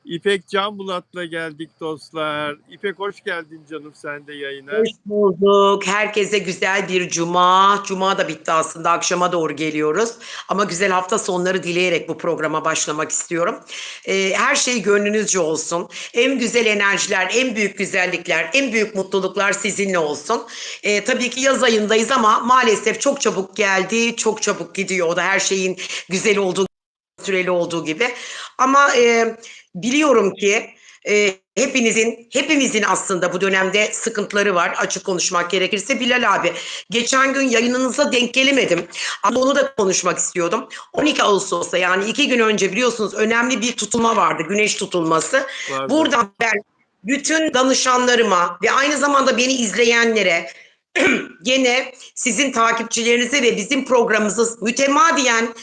İpek Canbulat'la geldik dostlar. İpek hoş geldin canım sen de yayına. Hoş bulduk. Herkese güzel bir cuma. Cuma da bitti aslında. Akşama doğru geliyoruz. Ama güzel hafta sonları dileyerek bu programa başlamak istiyorum. Her şey gönlünüzce olsun. En güzel enerjiler, en büyük güzellikler, en büyük mutluluklar sizinle olsun. Tabii ki yaz ayındayız ama maalesef çok çabuk geldi, çok çabuk gidiyor. O da her şeyin güzel olduğu, süreli olduğu gibi. Ama biliyorum ki hepimizin aslında bu dönemde sıkıntıları var. Açık konuşmak gerekirse Bilal abi, geçen gün yayınınıza denk gelemedim. Ama onu da konuşmak istiyordum. 12 Ağustos'ta, yani 2 gün önce, biliyorsunuz, önemli bir tutulma vardı. Güneş tutulması. Vardı. Buradan ben bütün danışanlarıma ve aynı zamanda beni izleyenlere, gene sizin takipçilerinize ve bizim programımızı mütemadiyen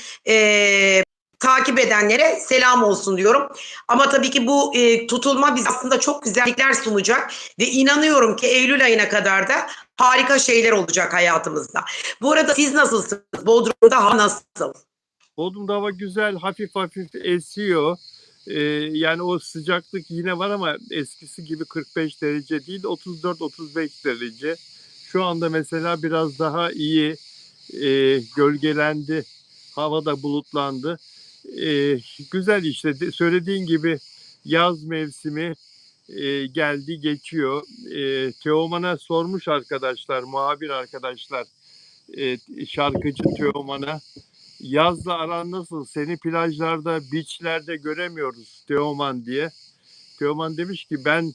takip edenlere selam olsun diyorum. Ama tabii ki bu tutulma bize aslında çok güzellikler sunacak ve inanıyorum ki Eylül ayına kadar da harika şeyler olacak hayatımızda. Bu arada siz nasılsınız? Bodrum'da hava nasıl? Bodrum'da hava güzel, hafif hafif esiyor. Yani o sıcaklık yine var ama eskisi gibi 45 derece değil, 34-35 derece. Şu anda mesela biraz daha iyi, gölgelendi, hava da bulutlandı. Güzel işte, söylediğin gibi yaz mevsimi geldi geçiyor. Teoman'a sormuş arkadaşlar, muhabir arkadaşlar, şarkıcı Teoman'a. Yazla aran nasıl? Seni plajlarda, beachlerde göremiyoruz Teoman diye. Teoman demiş ki ben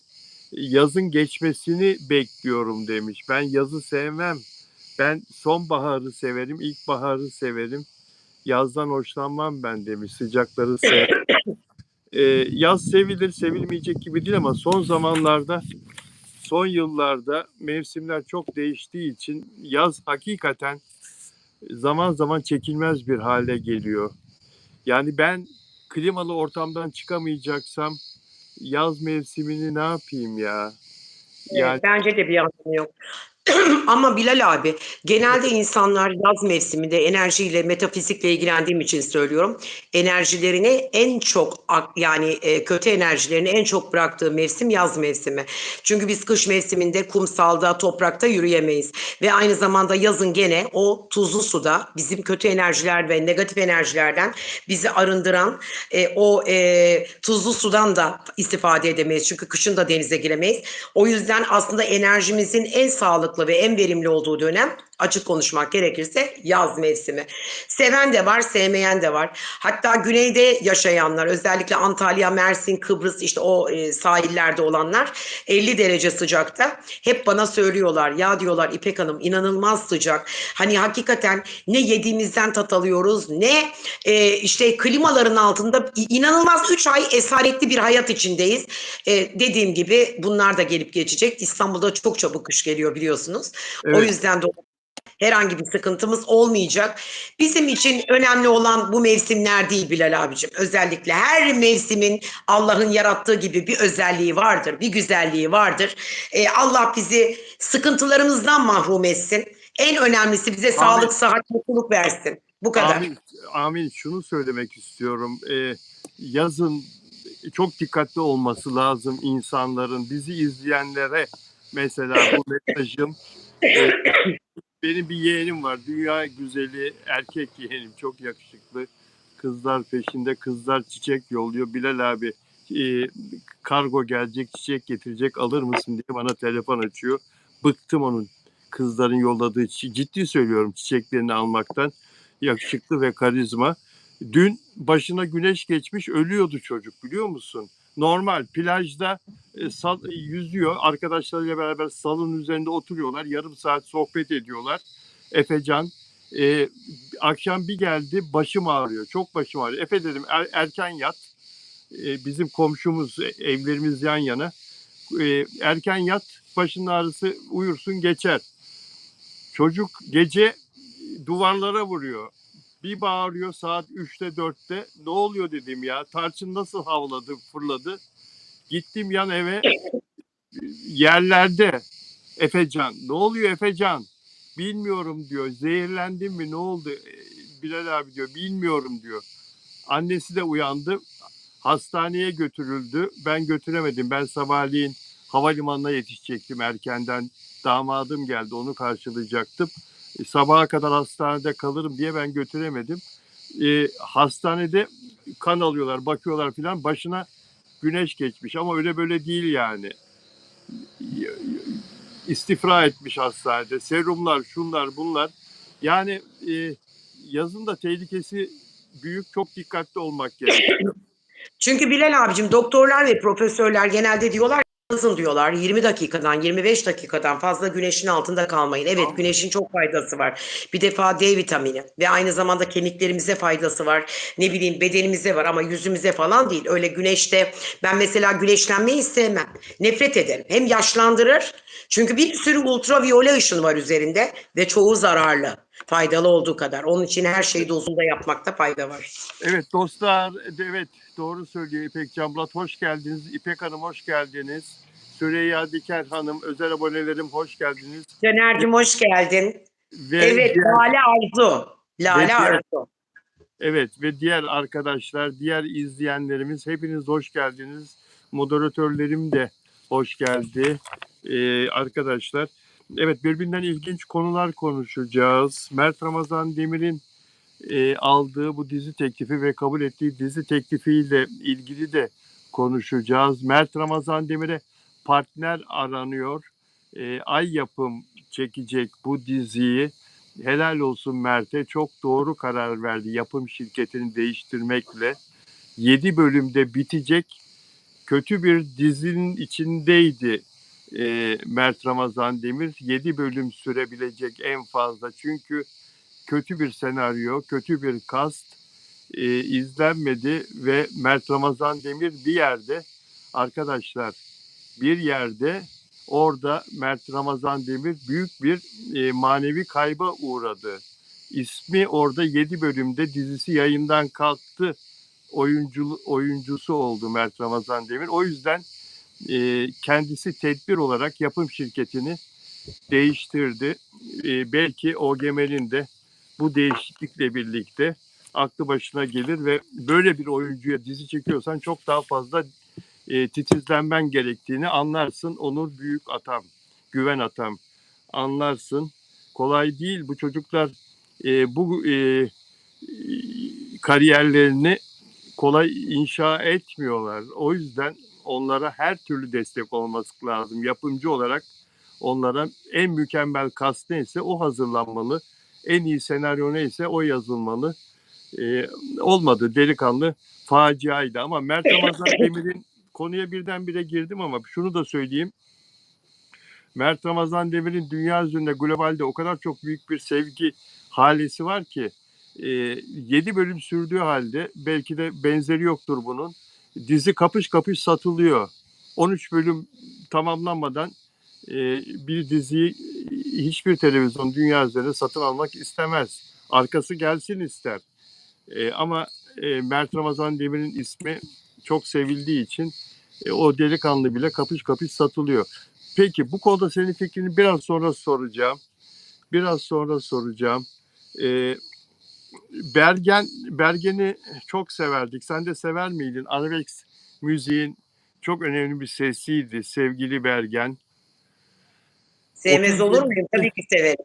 yazın geçmesini bekliyorum demiş. Ben yazı sevmem. Ben sonbaharı severim, ilkbaharı severim. Yazdan hoşlanmam ben demiş. Sıcakları sev. Yaz sevilir, sevilmeyecek gibi değil ama son yıllarda mevsimler çok değiştiği için yaz hakikaten zaman zaman çekilmez bir hale geliyor. Yani ben klimalı ortamdan çıkamayacaksam yaz mevsimini ne yapayım ya? Yani Evet, bence de bir anlamı yok. Ama Bilal abi, genelde insanlar yaz mevsiminde enerjiyle, metafizikle ilgilendiğim için söylüyorum. Enerjilerini en çok, yani kötü enerjilerini en çok bıraktığı mevsim yaz mevsimi. Çünkü biz kış mevsiminde kumsalda, toprakta yürüyemeyiz. Ve aynı zamanda yazın gene o tuzlu suda bizim kötü enerjiler ve negatif enerjilerden bizi arındıran o tuzlu sudan da istifade edemeyiz. Çünkü kışın da denize giremeyiz. O yüzden aslında enerjimizin en sağlıklı ve en verimli olduğu dönem, açık konuşmak gerekirse, yaz mevsimi. Seven de var, sevmeyen de var. Hatta güneyde yaşayanlar, özellikle Antalya, Mersin, Kıbrıs, işte o sahillerde olanlar 50 derece sıcakta hep bana söylüyorlar. Ya diyorlar, İpek Hanım, inanılmaz sıcak. Hani hakikaten ne yediğimizden tat alıyoruz, ne işte klimaların altında inanılmaz 3 ay esaretli bir hayat içindeyiz. Dediğim gibi bunlar da gelip geçecek. İstanbul'da çok çabuk kış geliyor, biliyorsunuz. O evet, yüzden de herhangi bir sıkıntımız olmayacak. Bizim için önemli olan bu mevsimler değil Bilal abicim. Özellikle her mevsimin Allah'ın yarattığı gibi bir özelliği vardır, bir güzelliği vardır. Allah bizi sıkıntılarımızdan mahrum etsin. En önemlisi bize amin, sağlık, sıhhat, mutluluk versin. Bu kadar. amin, amin. Şunu söylemek istiyorum. Yazın çok dikkatli olması lazım insanların. Bizi izleyenlere mesela bu mesajım. E, Benim bir yeğenim var. Dünya güzeli erkek yeğenim. Çok yakışıklı. Kızlar peşinde. Kızlar çiçek yolluyor. Bilal abi, kargo gelecek, çiçek getirecek, alır mısın diye bana telefon açıyor. Bıktım onun kızların yolladığı, ciddi söylüyorum, çiçeklerini almaktan. Yakışıklı ve karizma. Dün başına güneş geçmiş, ölüyordu çocuk, biliyor musun? Normal plajda yüzüyor. Arkadaşlarıyla beraber salın üzerinde oturuyorlar. Yarım saat sohbet ediyorlar. Efecan. E, Akşam bir geldi, başım ağrıyor. Çok başım ağrıyor. Efe dedim, erken yat. Bizim komşumuz, evlerimiz yan yana. Erken yat, başının ağrısı, uyursun geçer. Çocuk gece duvarlara vuruyor. Bir bağırıyor saat 3'te 4'te. Ne oluyor dedim ya. Tarçın nasıl havladı, fırladı. Gittim yan eve, yerlerde. Efecan. Ne oluyor Efecan? Bilmiyorum diyor. Zehirlendim mi, ne oldu? Bilal abi diyor, bilmiyorum diyor. Annesi de uyandı. Hastaneye götürüldü. Ben götüremedim. Ben sabahleyin havalimanına yetişecektim erkenden. Damadım geldi. Onu karşılayacaktım. Sabaha kadar hastanede kalırım diye ben götüremedim. Hastanede kan alıyorlar, bakıyorlar filan. Başına güneş geçmiş ama öyle böyle değil yani. İstifra etmiş hastanede. Serumlar, şunlar, bunlar. Yani yazın da tehlikesi büyük. Çok dikkatli olmak gerekiyor. Çünkü Bilal abicim, doktorlar ve profesörler genelde diyorlar ki, yazın diyorlar 20 dakikadan 25 dakikadan fazla güneşin altında kalmayın. Evet, güneşin çok faydası var. Bir defa D vitamini ve aynı zamanda kemiklerimize faydası var. Ne bileyim, bedenimize var ama yüzümüze falan değil. Öyle güneşte, ben mesela güneşlenmeyi sevmem. Nefret ederim. Hem yaşlandırır, çünkü bir sürü ultraviyole ışın var üzerinde ve çoğu zararlı. Faydalı olduğu kadar. Onun için her şeyi dozunda yapmakta fayda var. Evet dostlar, evet doğru söylüyor İpek Camlat. Hoş geldiniz. İpek Hanım hoş geldiniz. Süreyya Diker Hanım, özel abonelerim hoş geldiniz. Caner'cim hoş geldin. Ve Evet, diğer, Lale Arzu. Lale Arzu. evet ve diğer arkadaşlar, diğer izleyenlerimiz hepiniz hoş geldiniz. Moderatörlerim de hoş geldi arkadaşlar. Evet, birbirinden ilginç konular konuşacağız. Mert Ramazan Demir'in aldığı bu dizi teklifi ve kabul ettiği dizi teklifiyle ilgili de konuşacağız. Mert Ramazan Demir'e partner aranıyor. Ay Yapım çekecek bu diziyi. Helal olsun Mert'e, çok doğru karar verdi yapım şirketini değiştirmekle. 7 bölümde bitecek kötü bir dizinin içindeydi Mert Ramazan Demir. 7 bölüm sürebilecek en fazla, çünkü kötü bir senaryo, kötü bir kast izlenmedi ve Mert Ramazan Demir bir yerde, arkadaşlar, bir yerde orada Mert Ramazan Demir büyük bir manevi kayba uğradı. İsmi orada 7 bölümde dizisi yayından kalktı. Oyuncusu oldu Mert Ramazan Demir. O yüzden kendisi tedbir olarak yapım şirketini değiştirdi. Belki OGM'nin de bu değişiklikle birlikte aklı başına gelir ve böyle bir oyuncuya dizi çekiyorsan çok daha fazla titizlenmen gerektiğini anlarsın. Onur büyük atam, güven atam, anlarsın. Kolay değil, bu çocuklar bu kariyerlerini kolay inşa etmiyorlar. O yüzden onlara her türlü destek olması lazım. Yapımcı olarak onlara en mükemmel kast neyse o hazırlanmalı. En iyi senaryo neyse o yazılmalı. Olmadı, delikanlı faciaydı ama Mert Ramazan Demir'in, konuya birdenbire girdim ama şunu da söyleyeyim. Mert Ramazan Demir'in dünya üzerinde, globalde o kadar çok büyük bir sevgi halesi var ki 7 bölüm sürdüğü halde belki de benzeri yoktur bunun. Dizi kapış kapış satılıyor. 13 bölüm tamamlanmadan bir diziyi hiçbir televizyon dünya üzerinde satın almak istemez. Arkası gelsin ister. Ama Mert Ramazan Demir'in ismi çok sevildiği için o delikanlı bile kapış kapış satılıyor. Peki bu konuda senin fikrini biraz sonra soracağım. Bergen'i çok severdik. Sen de sever miydin? Arabesk müziğin çok önemli bir sesiydi sevgili Bergen. Sevmez olur muyum? Tabii ki severim.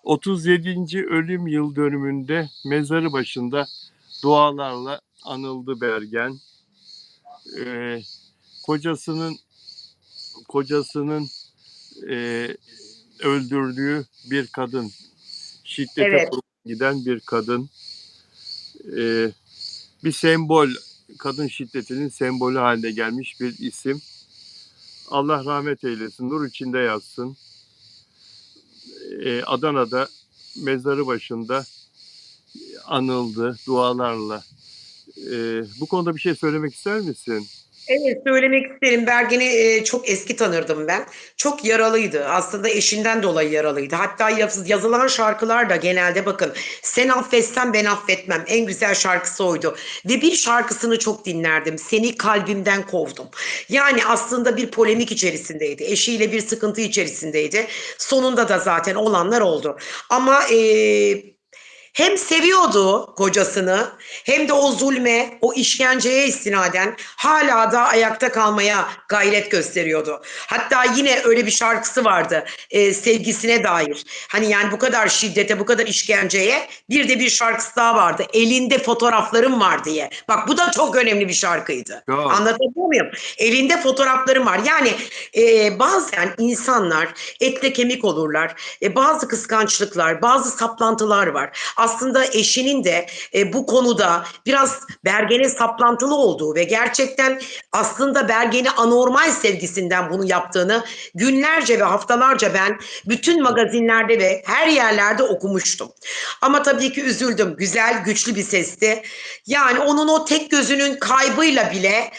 37. ölüm yıl dönümünde mezarı başında dualarla anıldı Bergen. Kocasının öldürdüğü bir kadın, şiddete Evet. giden bir kadın, bir sembol, kadın şiddetinin sembolü haline gelmiş bir isim. Allah rahmet eylesin, nur içinde yatsın. Adana'da mezarı başında anıldı dualarla. Bu konuda bir şey söylemek ister misin? Evet, söylemek isterim. Bergen'i çok eski tanırdım ben. Çok yaralıydı. Aslında eşinden dolayı yaralıydı. Hatta yazılan şarkılar da genelde, bakın, sen affetsen ben affetmem. En güzel şarkısı oydu. Ve bir şarkısını çok dinlerdim. Seni kalbimden kovdum. Yani aslında bir polemik içerisindeydi. Eşiyle bir sıkıntı içerisindeydi. Sonunda da zaten olanlar oldu. Ama hem seviyordu kocasını hem de o zulme, o işkenceye istinaden hala da ayakta kalmaya gayret gösteriyordu. Hatta yine öyle bir şarkısı vardı sevgisine dair. Hani yani bu kadar şiddete, bu kadar işkenceye bir de bir şarkısı daha vardı. Elinde fotoğraflarım var diye. Bak bu da çok önemli bir şarkıydı. Çok. Anlatabiliyor muyum? Elinde fotoğraflarım var. Yani bazen insanlar etle kemik olurlar. Bazı kıskançlıklar, bazı saplantılar var. Aslında eşinin de bu konuda biraz Bergen'e saplantılı olduğu ve gerçekten aslında Bergen'i anormal sevgisinden bunu yaptığını günlerce ve haftalarca ben bütün magazinlerde ve her yerlerde okumuştum. Ama tabii ki üzüldüm. Güzel, güçlü bir sesti. Yani onun o tek gözünün kaybıyla bile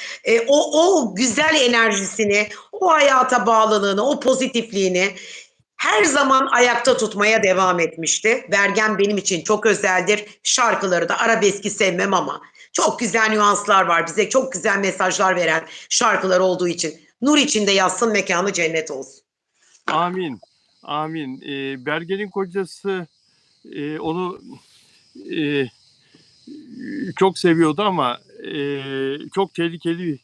o güzel enerjisini, o hayata bağlılığını, o pozitifliğini her zaman ayakta tutmaya devam etmişti. Bergen benim için çok özeldir. Şarkıları da arabeski sevmem ama çok güzel nüanslar var. Bize çok güzel mesajlar veren şarkılar olduğu için. Nur içinde yatsın, mekanı cennet olsun. Amin. Amin. Bergen'in kocası onu e, çok seviyordu ama çok tehlikeli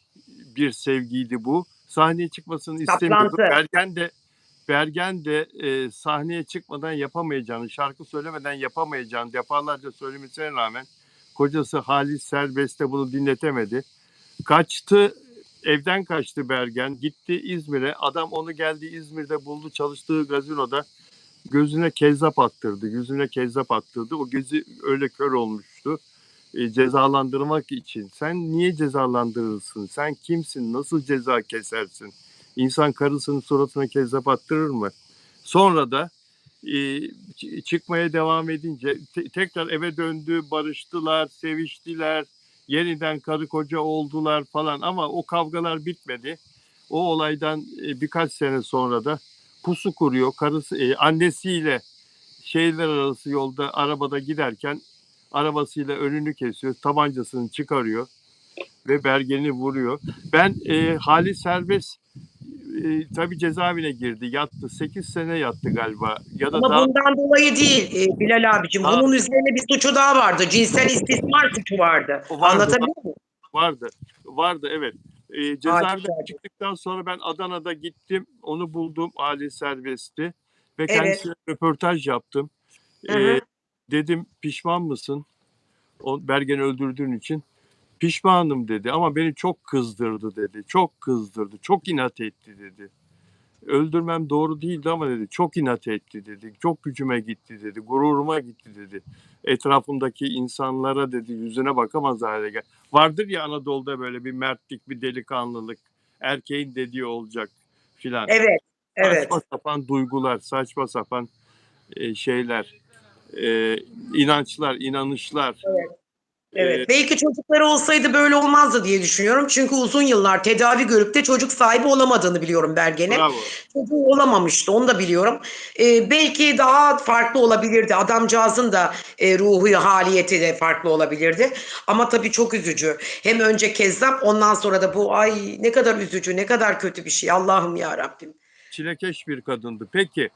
bir sevgiydi bu. Sahneye çıkmasını istemiyordu. Saplantı. Bergen de sahneye çıkmadan yapamayacağını, şarkı söylemeden yapamayacağını defalarca söylemesine rağmen kocası Halis Serbest de bunu dinletemedi. Kaçtı, evden kaçtı Bergen. Gitti İzmir'e. Adam onu geldi İzmir'de buldu, çalıştığı gazinoda gözüne kezzap attırdı. Yüzüne kezzap attırdı. O gözü öyle kör olmuştu. Cezalandırmak için. Sen niye cezalandırırsın? Sen kimsin? Nasıl ceza kesersin? İnsan karısının suratına kezzap attırır mı? Sonra da çıkmaya devam edince tekrar eve döndü, barıştılar, seviştiler, yeniden karı koca oldular falan ama o kavgalar bitmedi. O olaydan birkaç sene sonra da pusu kuruyor. Annesiyle şehirler arası yolda arabada giderken arabasıyla önünü kesiyor, tabancasını çıkarıyor ve Bergen'i vuruyor. Ben Halis Serbest tabii cezaevine girdi, yattı. 8 sene yattı galiba. Ya da Ama daha bundan dolayı değil Bilal abicim. daha Bunun üzerine bir suçu daha vardı. Cinsel istismar suçu vardı. vardı, Anlatabiliyor muyum? vardı evet. Cezaevinden Halbuki. çıktıktan sonra ben Adana'da gittim, onu buldum, Halis Serbest'i ve Evet. kendisine röportaj yaptım. Hı E, hı. Dedim pişman mısın o Bergen'i öldürdüğün için? Pişmanım dedi ama beni çok kızdırdı dedi. Çok kızdırdı, çok inat etti dedi. Öldürmem doğru değildi ama dedi çok inat etti dedi. Çok gücüme gitti dedi. Gururuma gitti dedi. Etrafımdaki insanlara dedi yüzüne bakamaz hale gel. Vardır ya Anadolu'da böyle bir mertlik, bir delikanlılık. Erkeğin dediği olacak filan. Evet. Saçma Evet. sapan duygular, saçma sapan şeyler, inançlar, inanışlar. Evet. E, Evet. Belki çocukları olsaydı böyle olmazdı diye düşünüyorum. Çünkü uzun yıllar tedavi görüp de çocuk sahibi olamadığını biliyorum Bergen'in. Bravo. Çocuğu olamamıştı. Onu da biliyorum. Belki daha farklı olabilirdi. Adamcağızın da ruhu haliyeti de farklı olabilirdi. Ama tabii çok üzücü. Hem önce kezzap ondan sonra da bu ay ne kadar üzücü, ne kadar kötü bir şey. Allah'ım ya Rabbim. Çilekeş bir kadındı. Peki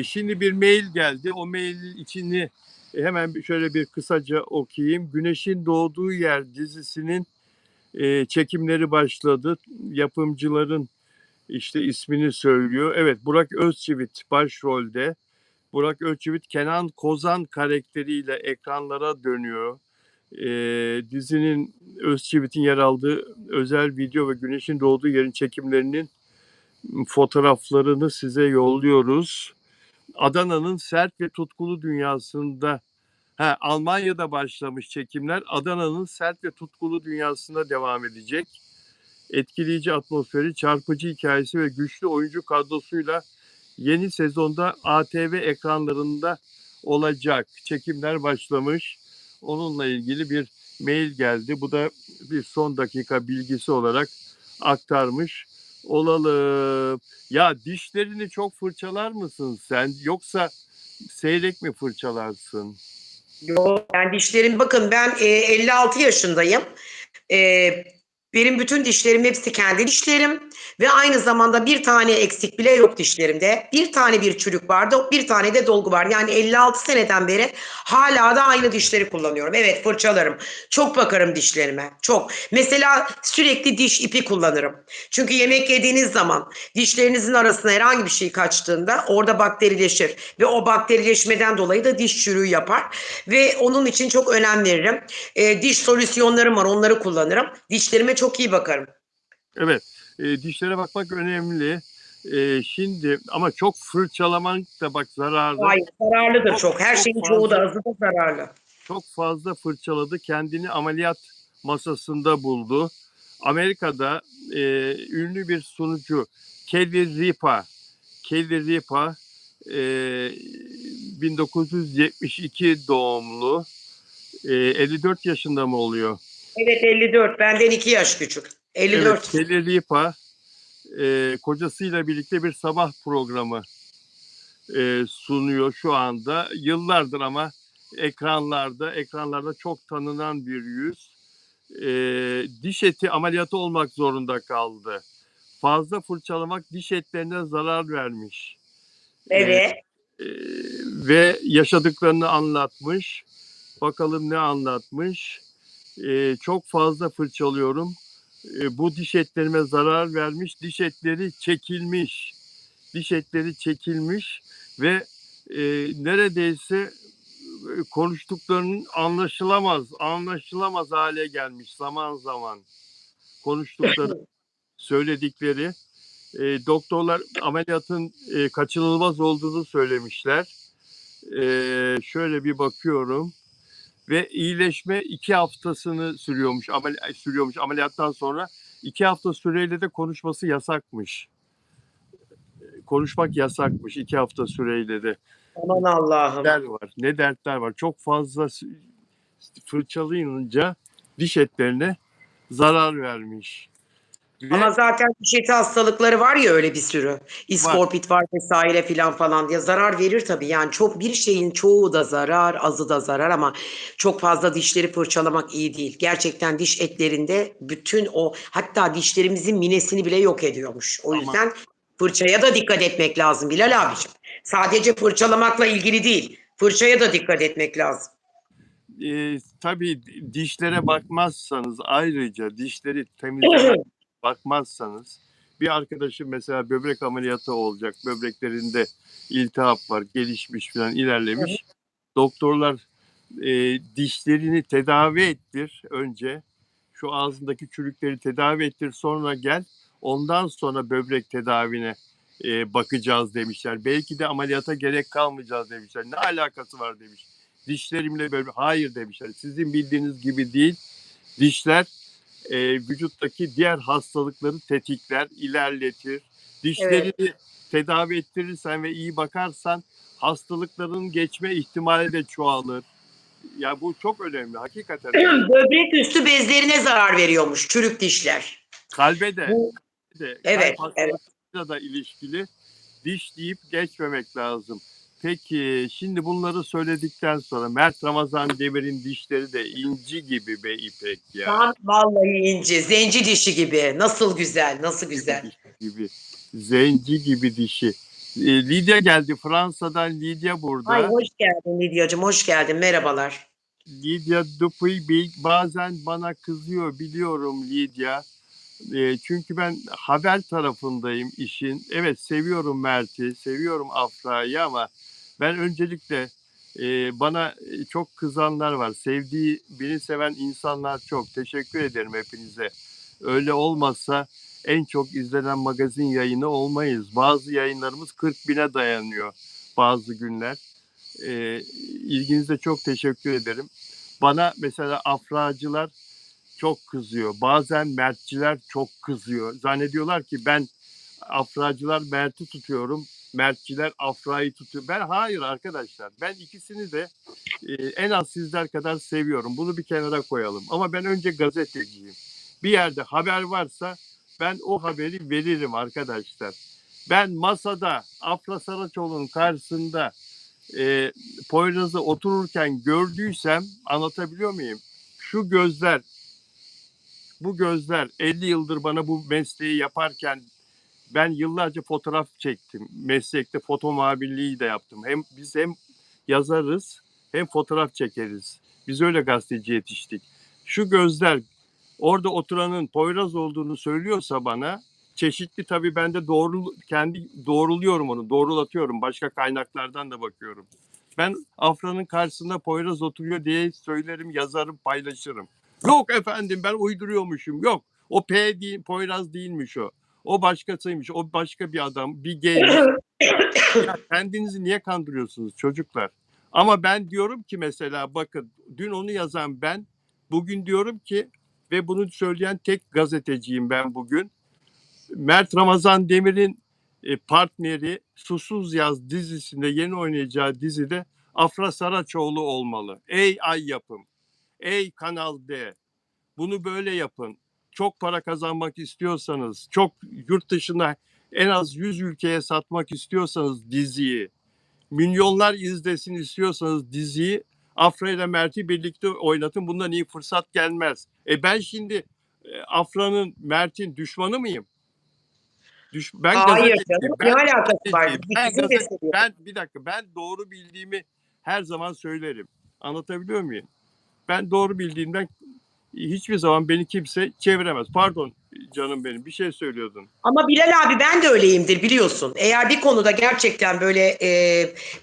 şimdi bir mail geldi. O mailin içini hemen şöyle bir kısaca okuyayım. Güneşin Doğduğu Yer dizisinin çekimleri başladı. Yapımcıların işte ismini söylüyor. Evet, Burak Özçivit başrolde. Burak Özçivit Kenan Kozan karakteriyle ekranlara dönüyor. Dizinin Özçivit'in yer aldığı özel video ve Güneşin Doğduğu Yer'in çekimlerinin fotoğraflarını size yolluyoruz. Adana'nın sert ve tutkulu dünyasında, Almanya'da başlamış çekimler, Adana'nın sert ve tutkulu dünyasında devam edecek. Etkileyici atmosferi, çarpıcı hikayesi ve güçlü oyuncu kadrosuyla yeni sezonda ATV ekranlarında olacak. Çekimler başlamış. Onunla ilgili bir mail geldi. Bu da bir son dakika bilgisi olarak aktarmış olalım. Ya dişlerini çok fırçalar mısın sen? Yoksa seyrek mi fırçalarsın? Yo, ben dişlerim bakın ben 56 yaşındayım. E, Benim bütün dişlerim hepsi kendi dişlerim ve aynı zamanda bir tane eksik bile yok dişlerimde. Bir tane bir çürük vardı, bir tane de dolgu var. Yani 56 seneden beri hala da aynı dişleri kullanıyorum. Evet, fırçalarım. Çok bakarım dişlerime. Çok. Mesela sürekli diş ipi kullanırım. Çünkü yemek yediğiniz zaman dişlerinizin arasına herhangi bir şey kaçtığında orada bakterileşir ve o bakterileşmeden dolayı da diş çürüğü yapar ve onun için çok önem veririm. Diş solüsyonlarım var, onları kullanırım. Dişlerime çok iyi bakarım. Evet, dişlere bakmak önemli. Şimdi ama çok fırçalamak da bak zararlı. Hayır, zararlıdır Çok çok. Her çok şeyin çoğu da fazla azı da zararlı. çok fazla fırçaladı. Kendini ameliyat masasında buldu. Amerika'da ünlü bir sunucu Kelly Ripa, e, 1972 doğumlu, 54 yaşında mı oluyor? Evet, 54. Benden 2 yaş küçük. Evet, 54. Kelly Ripa kocasıyla birlikte bir sabah programı sunuyor şu anda. Yıllardır ama ekranlarda çok tanınan bir yüz. Diş eti ameliyatı olmak zorunda kaldı. Fazla fırçalamak diş etlerine zarar vermiş. E, e, Evet. Ve yaşadıklarını anlatmış. Bakalım ne anlatmış. Çok fazla fırçalıyorum. Bu diş etlerime zarar vermiş. Diş etleri çekilmiş ve neredeyse konuştuklarının anlaşılamaz hale gelmiş zaman zaman. Konuştukları, söyledikleri. Doktorlar ameliyatın kaçınılmaz olduğunu söylemişler. Şöyle bir bakıyorum ve iyileşme 2 haftasını sürüyormuş ameliyattan sonra. 2 hafta süreyle de konuşması yasakmış. Konuşmak yasakmış 2 hafta süreyle de. Aman Allah'ım. Ne dertler var. Çok fazla fırçalayınca diş etlerine zarar vermiş. Ama Ve zaten diş eti hastalıkları var ya öyle bir sürü. var İskorpit var vesaire filan falan diye zarar verir tabii. Yani çok bir şeyin çoğu da zarar, azı da zarar ama çok fazla dişleri fırçalamak iyi değil. Gerçekten diş etlerinde bütün o hatta dişlerimizin minesini bile yok ediyormuş. O ama yüzden fırçaya da dikkat etmek lazım Bilal abiciğim. Sadece fırçalamakla ilgili değil. Fırçaya da dikkat etmek lazım. tabii dişlere bakmazsanız, ayrıca dişleri temizleme bakmazsanız, bir arkadaşım mesela böbrek ameliyatı olacak. Böbreklerinde iltihap var, gelişmiş falan, ilerlemiş. Doktorlar dişlerini tedavi ettir önce. Şu ağzındaki çürükleri tedavi ettir, sonra gel. Ondan sonra böbrek tedavine bakacağız demişler. Belki de ameliyata gerek kalmayacağız demişler. Ne alakası var demiş. Dişlerimle böyle, hayır demişler. Sizin bildiğiniz gibi değil. Dişler vücuttaki diğer hastalıkları tetikler, ilerletir. Evet. Dişlerini tedavi ettirirsen ve iyi bakarsan hastalıkların geçme ihtimali de çoğalır. Ya bu çok önemli, hakikaten önemli. Böbrek üstü bezlerine zarar veriyormuş çürük dişler. Kalbe de, Bu kalp evet, evet. hastalıklarıyla da ilişkili, diş deyip geçmemek lazım. Peki şimdi bunları söyledikten sonra Mert Ramazan Demir'in dişleri de inci gibi be İpek ya. Tam vallahi ince, zenci dişi gibi. Nasıl güzel, nasıl Gibi güzel. dişi gibi. Zenci gibi dişi. Lidya geldi. Fransa'dan Lidya Ay burada. hoş geldin Lidyacığım, hoş geldin. Merhabalar. Lidya Dupuy bazen bana kızıyor, biliyorum Lidya. Çünkü ben haber tarafındayım işin. Evet, seviyorum Mert'i, seviyorum Afra'yı ama ben öncelikle bana çok kızanlar var. Beni seven insanlar çok. Teşekkür ederim hepinize. Öyle olmazsa en çok izlenen magazin yayını olmayız. Bazı yayınlarımız 40 bine dayanıyor bazı günler. İlginize çok teşekkür ederim. Bana mesela Afracılar çok kızıyor. Bazen Mertçiler çok kızıyor. Zannediyorlar ki ben, Afracılar Mert'i tutuyorum, Mertçiler Afra'yı tutuyor. Hayır arkadaşlar. Ben ikisini de en az sizler kadar seviyorum. Bunu bir kenara koyalım. Ama ben önce gazeteciyim. Bir yerde haber varsa ben o haberi veririm arkadaşlar. Ben masada Afra Saraçoğlu'nun karşısında Poyraz'ı otururken gördüysem, anlatabiliyor muyum? Şu gözler, bu gözler 50 yıldır bana bu mesleği yaparken ben yıllarca fotoğraf çektim. Meslekte foto muhabirliği de yaptım. Biz hem yazarız hem fotoğraf çekeriz. Biz öyle gazeteci yetiştik. Şu gözler orada oturanın Poyraz olduğunu söylüyorsa bana, çeşitli tabii, ben de kendi doğruluyorum onu, doğrulatıyorum. Başka kaynaklardan da bakıyorum. Ben Afra'nın karşısında Poyraz oturuyor diye söylerim, yazarım, paylaşırım. Yok efendim, ben uyduruyormuşum. Yok, o P değil, Poyraz değilmiş o. O başkasıymış, o başka bir adam, bir gaymiş. Ya kendinizi niye kandırıyorsunuz çocuklar? Ama ben diyorum ki mesela, bakın, dün onu yazan ben, bugün diyorum ki, ve bunu söyleyen tek gazeteciyim ben bugün. Mert Ramazan Demir'in partneri Susuz Yaz dizisinde, yeni oynayacağı dizide Afra Saraçoğlu olmalı. Ey Ay Yapım, ey Kanal D, bunu böyle yapın. Çok para kazanmak istiyorsanız, çok yurt dışına en az 100 ülkeye satmak istiyorsanız diziyi, milyonlar izlesin istiyorsanız diziyi, Afra ile Mert'i birlikte oynatın. Bundan iyi fırsat gelmez. Ben şimdi Afra'nın, Mert'in düşmanı mıyım? Ben Hayır gazeteciyim. canım. Ne alakası var? Ben bir dakika, ben doğru bildiğimi her zaman söylerim. Anlatabiliyor muyum? Ben doğru bildiğimden hiçbir zaman beni kimse çeviremez. Pardon canım benim, bir şey söylüyordun. Ama Bilal abi ben de öyleyimdir biliyorsun. Eğer bir konuda gerçekten böyle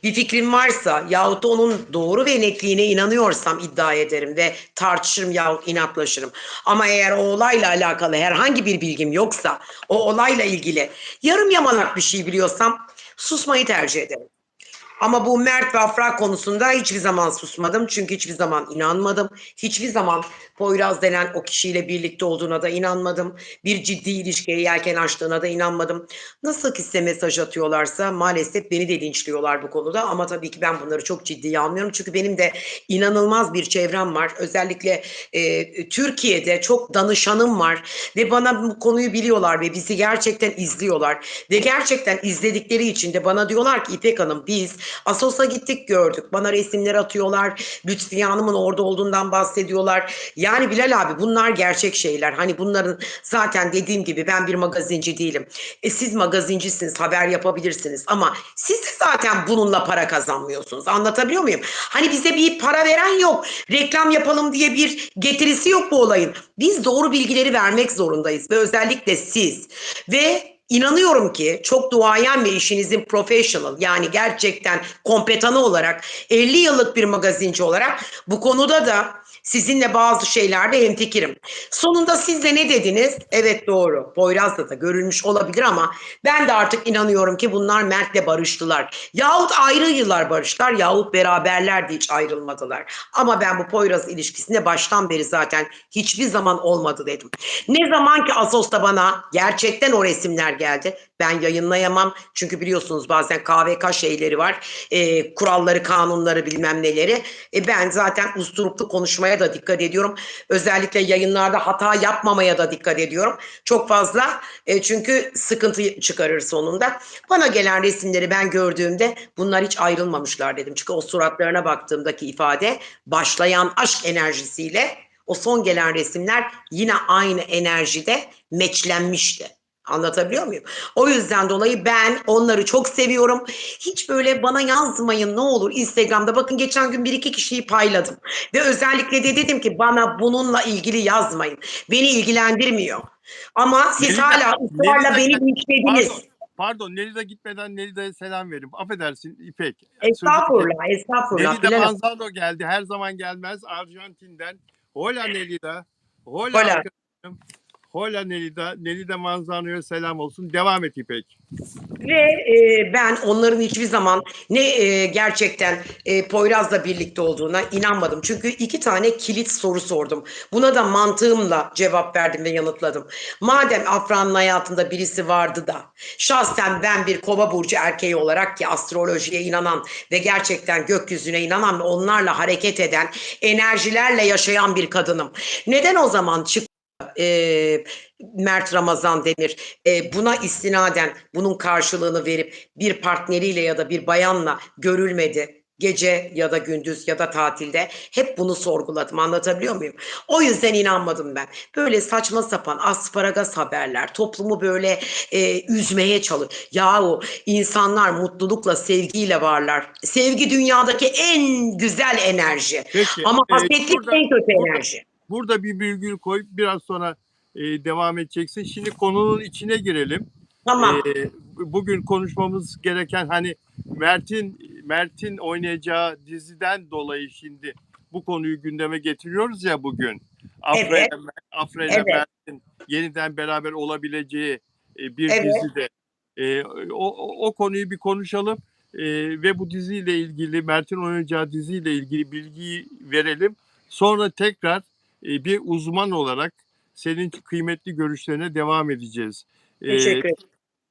bir fikrim varsa yahut da onun doğru ve netliğine inanıyorsam iddia ederim ve tartışırım yahut inatlaşırım. Ama eğer o olayla alakalı herhangi bir bilgim yoksa, o olayla ilgili yarım yamalak bir şey biliyorsam susmayı tercih ederim. Ama bu Mert ve Afra konusunda hiçbir zaman susmadım. Çünkü hiçbir zaman inanmadım. Hiçbir zaman Poyraz denen o kişiyle birlikte olduğuna da inanmadım. Bir ciddi ilişkiye yelken açtığına da inanmadım. Nasıl ki size mesaj atıyorlarsa maalesef beni de linçliyorlar bu konuda. Ama tabii ki ben bunları çok ciddiye almıyorum. Çünkü benim de inanılmaz bir çevrem var. Özellikle Türkiye'de çok danışanım var. Ve bana bu konuyu biliyorlar ve bizi gerçekten izliyorlar. Ve gerçekten izledikleri için de bana diyorlar ki İpek Hanım, biz Assos'a gittik, gördük. Bana resimler atıyorlar. Lütfiye Hanım'ın orada olduğundan bahsediyorlar. Yani Bilal abi bunlar gerçek şeyler. Hani bunların zaten dediğim gibi ben bir magazinci değilim. Siz magazincisiniz, haber yapabilirsiniz ama siz de zaten bununla para kazanmıyorsunuz. Anlatabiliyor muyum? Hani bize bir para veren yok. Reklam yapalım diye bir getirisi yok bu olayın. Biz doğru bilgileri vermek zorundayız ve özellikle siz. Ve İnanıyorum ki çok duayen ve işinizin professional, yani gerçekten kompetanı olarak 50 yıllık bir magazinci olarak bu konuda da sizinle bazı şeylerde hemfikirim. Sonunda siz de ne dediniz? Evet, doğru. Poyraz'da da görülmüş olabilir ama ben de artık inanıyorum ki bunlar Mert'le barıştılar. Yahut ayrı barıştılar yahut beraberler de hiç ayrılmadılar. Ama ben bu Poyraz ilişkisinde baştan beri zaten hiçbir zaman olmadı dedim. Ne zaman ki Asos'ta bana gerçekten o resimler geldi, ben yayınlayamam. Çünkü biliyorsunuz bazen KVK şeyleri var. Kuralları, kanunları, bilmem neleri. Ben zaten usturuplu konuşmaya da dikkat ediyorum. Özellikle yayınlarda hata yapmamaya da dikkat ediyorum. Çok fazla çünkü sıkıntı çıkarır sonunda. Bana gelen resimleri ben gördüğümde bunlar hiç ayrılmamışlar dedim. Çünkü o suratlarına baktığımdaki ifade başlayan aşk enerjisiyle o son gelen resimler yine aynı enerjide meçlenmişti. Anlatabiliyor muyum? O yüzden dolayı ben onları çok seviyorum. Hiç böyle bana yazmayın ne olur Instagram'da. Bakın geçen gün bir iki kişiyi payladım. Ve özellikle de dedim ki bana bununla ilgili yazmayın. Beni ilgilendirmiyor. Ama siz hala ısrarla beni linçlediniz. Pardon, Nelida gitmeden Nelida'ya selam verin. Affedersin İpek. Estağfurullah, estağfurullah. Nelida Manzano geldi. Her zaman gelmez. Arjantin'den. Hola Nelida. Hola arkadaşım. Hola Nelida. Nelida Manzano'ya selam olsun. Devam et İpek. Ve ben onların hiçbir zaman gerçekten Poyraz'la birlikte olduğuna inanmadım. Çünkü 2 tane kilit soru sordum. Buna da mantığımla cevap verdim ve yanıtladım. Madem Afra'nın hayatında birisi vardı da, şahsen ben bir Kova burcu erkeği olarak, ki astrolojiye inanan ve gerçekten gökyüzüne inanan ve onlarla hareket eden, enerjilerle yaşayan bir kadınım. Neden o zaman Mert Ramazan Demir buna istinaden bunun karşılığını verip bir partneriyle ya da bir bayanla görülmedi? Gece ya da gündüz ya da tatilde hep bunu sorguladım. Anlatabiliyor muyum? O yüzden inanmadım ben. Böyle saçma sapan asparagas haberler toplumu böyle üzmeye çalış. Yahu insanlar mutlulukla, sevgiyle varlar. Sevgi dünyadaki en güzel enerji. Peki, Ama hasetlik burada en kötü burada enerji. burada bir virgül koyup biraz sonra devam edeceksin. Şimdi konunun içine girelim. E, Tamam. Bugün konuşmamız gereken hani Mert'in oynayacağı diziden dolayı şimdi bu konuyu gündeme getiriyoruz ya bugün. Evet, Afra ile evet, Mert'in yeniden beraber olabileceği bir evet. dizide. O konuyu bir konuşalım. Ve bu diziyle ilgili, Mert'in oynayacağı diziyle ilgili bilgiyi verelim. Sonra tekrar bir uzman olarak senin kıymetli görüşlerine devam edeceğiz. E, Teşekkür ederim.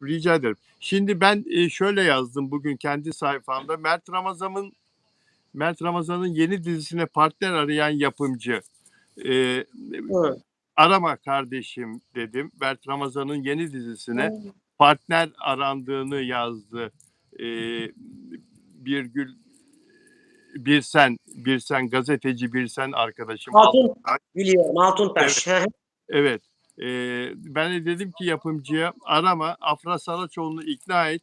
Rica ederim. Şimdi ben şöyle yazdım bugün kendi sayfamda. Mert Ramazan'ın yeni dizisine partner arayan yapımcı. E, Hı. Arama kardeşim dedim. Mert Ramazan'ın yeni dizisine Hı. partner arandığını yazdı. E, Birgül Birsen gazeteci Birsen arkadaşım. Altun biliyorum. Altun Evet. Taş. Hı hı. Evet. Ben de dedim ki yapımcıya arama, Afra Saraçoğlu'nu ikna et.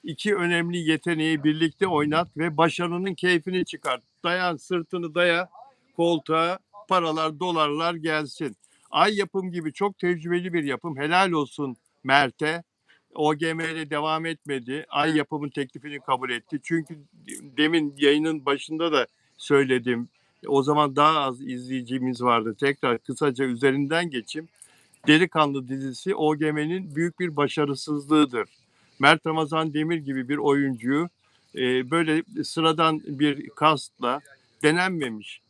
İki önemli yeteneği birlikte oynat ve başarının keyfini çıkart. Dayan, sırtını daya koltuğa, paralar, dolarlar gelsin. Ay Yapım gibi çok tecrübeli bir yapım. Helal olsun Mert'e. OGM ile devam etmedi. Ay Yapım'ın teklifini kabul etti. Çünkü demin yayının başında da söyledim. O zaman daha az izleyicimiz vardı. Tekrar kısaca üzerinden geçeyim. Delikanlı dizisi OGM'nin büyük bir başarısızlığıdır. Mert Ramazan Demir gibi bir oyuncuyu böyle sıradan bir kastla denenmemiş,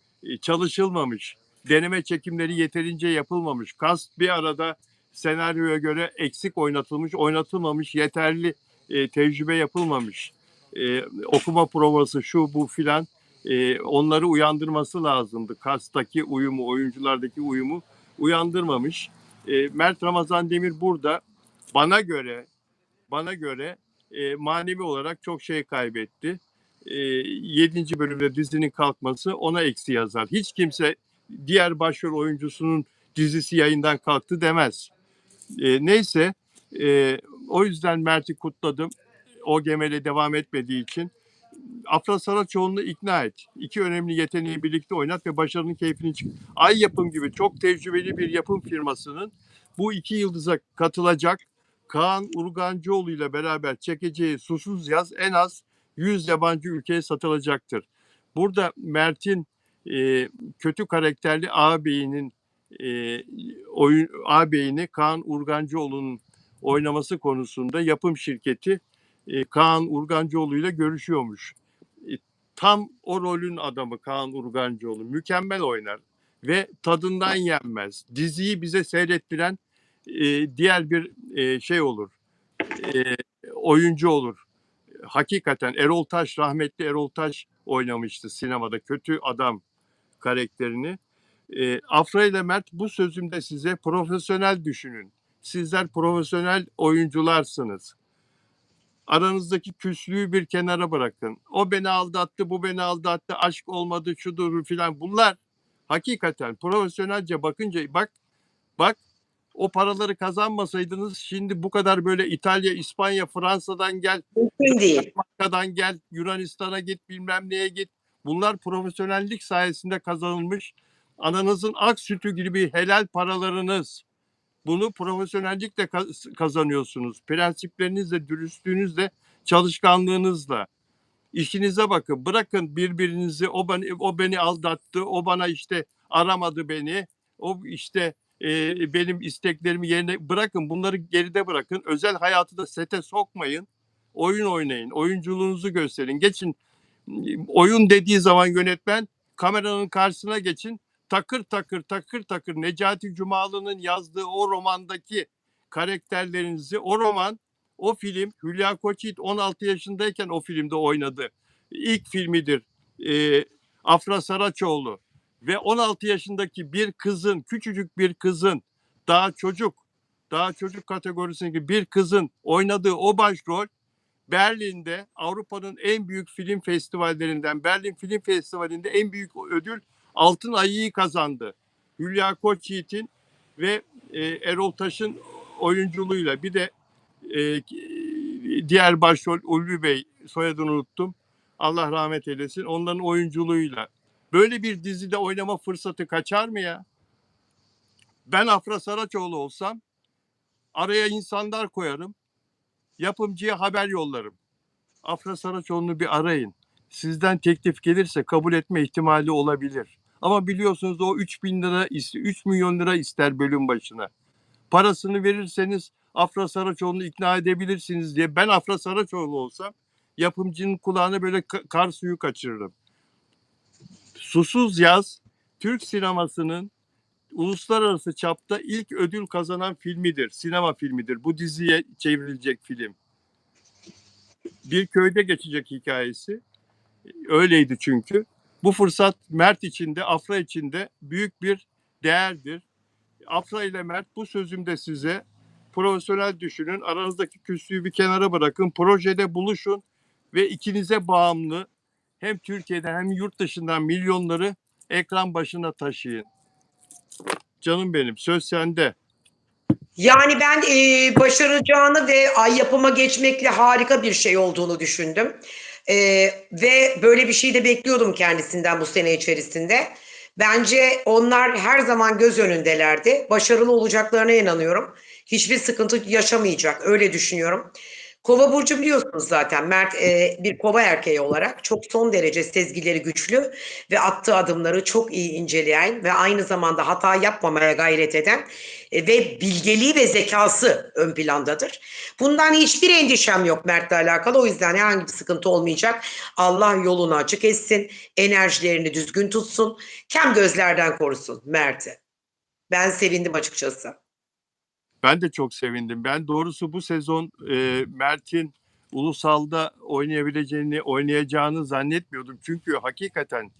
çalışılmamış, deneme çekimleri yeterince yapılmamış, kast bir arada senaryoya göre eksik oynatılmış, oynatılmamış, yeterli tecrübe yapılmamış, okuma provası şu bu filan onları uyandırması lazımdı. Kastaki uyumu, oyunculardaki uyumu uyandırmamış. Mert Ramazan Demir burada bana göre manevi olarak çok şey kaybetti. 7. bölümde dizinin kalkması ona eksi yazar. Hiç kimse diğer başrol oyuncusunun dizisi yayından kalktı demez. Neyse o yüzden Mert'i kutladım. O gemele devam etmediği için. Afra Saraçoğlu'nu ikna et. İki önemli yeteneği birlikte oynat ve başarının keyfini çık. Ay Yapım gibi çok tecrübeli bir yapım firmasının bu iki yıldıza katılacak Kaan Urgancıoğlu ile beraber çekeceği Susuz Yaz en az 100 yabancı ülkeye satılacaktır. Burada Mert'in kötü karakterli ağabeyinin ağabeyini Kaan Urgancıoğlu'nun oynaması konusunda yapım şirketi Kaan Urgancıoğlu ile görüşüyormuş. Tam o rolün adamı Kaan Urgancıoğlu. Mükemmel oynar ve tadından yenmez. Diziyi bize seyrettiren diğer bir şey olur. Oyuncu olur. Hakikaten rahmetli Erol Taş oynamıştı sinemada kötü adam karakterini. Afra ile Mert bu sözümde size profesyonel düşünün. Sizler profesyonel oyuncularsınız. Aranızdaki küslüğü bir kenara bırakın. O beni aldattı, bu beni aldattı, aşk olmadı, şudur filan. Bunlar hakikaten profesyonelce bakınca bak o paraları kazanmasaydınız şimdi bu kadar böyle İtalya, İspanya, Fransa'dan gel, Mümkün değil. Danimarka'dan gel, Yunanistan'a git, bilmem neye git. Bunlar profesyonellik sayesinde kazanılmış. Ananızın ak sütü gibi helal paralarınız. Bunu profesyonellikle kazanıyorsunuz. Prensiplerinizle, dürüstlüğünüzle, çalışkanlığınızla. İşinize bakın. Bırakın birbirinizi. O beni aldattı. O bana işte aramadı beni. O işte benim isteklerimi yerine bırakın. Bunları geride bırakın. Özel hayatı da sete sokmayın. Oyun oynayın. Oyunculuğunuzu gösterin. Geçin. Oyun dediği zaman yönetmen kameranın karşısına geçin. Takır takır takır takır Necati Cumalı'nın yazdığı o romandaki karakterlerinizi o film Hülya Koçyiğit 16 yaşındayken o filmde oynadı. İlk filmidir. Afra Saraçoğlu ve 16 yaşındaki bir kızın, küçücük bir kızın daha çocuk kategorisindeki bir kızın oynadığı o başrol Berlin'de Avrupa'nın en büyük film festivallerinden Berlin Film Festivali'nde en büyük ödül Altın Ayı'yı kazandı. Hülya Koçyiğit'in ve Erol Taş'ın oyunculuğuyla, bir de e, diğer başrol Ulvi Bey, soyadını unuttum. Allah rahmet eylesin. Onların oyunculuğuyla. Böyle bir dizide oynama fırsatı kaçar mı ya? Ben Afra Saraçoğlu olsam araya insanlar koyarım. Yapımcıya haber yollarım. Afra Saraçoğlu'nu bir arayın. Sizden teklif gelirse kabul etme ihtimali olabilir. Ama biliyorsunuz o 3 milyon lira ister bölüm başına. Parasını verirseniz Afra Saraçoğlu'nu ikna edebilirsiniz diye, ben Afra Saraçoğlu olsam yapımcının kulağına böyle kar suyu kaçırırım. Susuz Yaz, Türk sinemasının uluslararası çapta ilk ödül kazanan filmidir. Sinema filmidir. Bu diziye çevrilecek film. Bir köyde geçecek hikayesi. Öyleydi çünkü. Bu fırsat Mert için de Afra için de büyük bir değerdir. Afra ile Mert, bu sözümde size, profesyonel düşünün, aranızdaki küslüğü bir kenara bırakın, projede buluşun ve ikinize bağımlı hem Türkiye'den hem yurt dışından milyonları ekran başına taşıyın. Canım benim, söz sende. Yani ben başaracağını ve ay yapıma geçmekle harika bir şey olduğunu düşündüm. Ve böyle bir şey de bekliyordum kendisinden bu sene içerisinde. Bence onlar her zaman göz önündelerdi. Başarılı olacaklarına inanıyorum. Hiçbir sıkıntı yaşamayacak, öyle düşünüyorum. Kova burcu biliyorsunuz zaten. Mert bir kova erkeği olarak çok son derece sezgileri güçlü ve attığı adımları çok iyi inceleyen ve aynı zamanda hata yapmamaya gayret eden ve bilgeliği ve zekası ön plandadır. Bundan hiçbir endişem yok Mert'le alakalı. O yüzden herhangi bir sıkıntı olmayacak. Allah yolunu açık etsin, enerjilerini düzgün tutsun, kem gözlerden korusun Mert'i. Ben sevindim açıkçası. Ben de çok sevindim. Ben doğrusu bu sezon Mert'in ulusalda oynayacağını zannetmiyordum. Çünkü hakikaten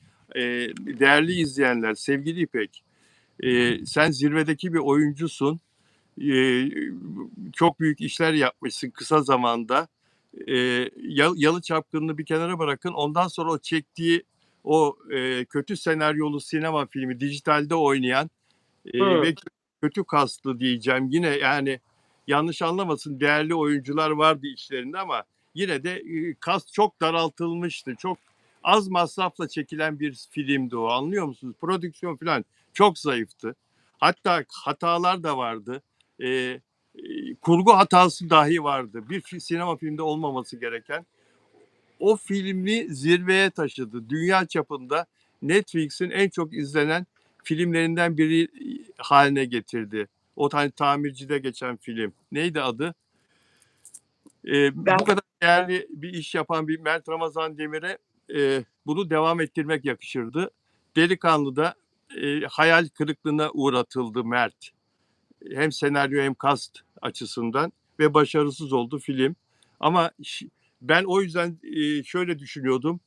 değerli izleyenler, sevgili İpek, sen zirvedeki bir oyuncusun. Çok büyük işler yapmışsın kısa zamanda. Yalı Çapkını'nı bir kenara bırakın. Ondan sonra o çektiği o kötü senaryolu sinema filmi, dijitalde oynayan Hı. ve kötü kastlı diyeceğim. Yine yani yanlış anlamasın, değerli oyuncular vardı içlerinde ama yine de kast çok daraltılmıştı. Çok az masrafla çekilen bir filmdi o, anlıyor musunuz? Prodüksiyon falan çok zayıftı. Hatta hatalar da vardı. Kurgu hatası dahi vardı. Bir sinema filmde olmaması gereken. O filmi zirveye taşıdı. Dünya çapında Netflix'in en çok izlenen filmlerinden biri haline getirdi. O tane tamircide geçen film. Neydi adı? Ben Bu kadar değerli bir iş yapan bir Mert Ramazan Demir'e bunu devam ettirmek yakışırdı. Delikanlı'da hayal kırıklığına uğratıldı Mert. Hem senaryo hem kast açısından ve başarısız oldu film. Ama ben o yüzden şöyle düşünüyordum.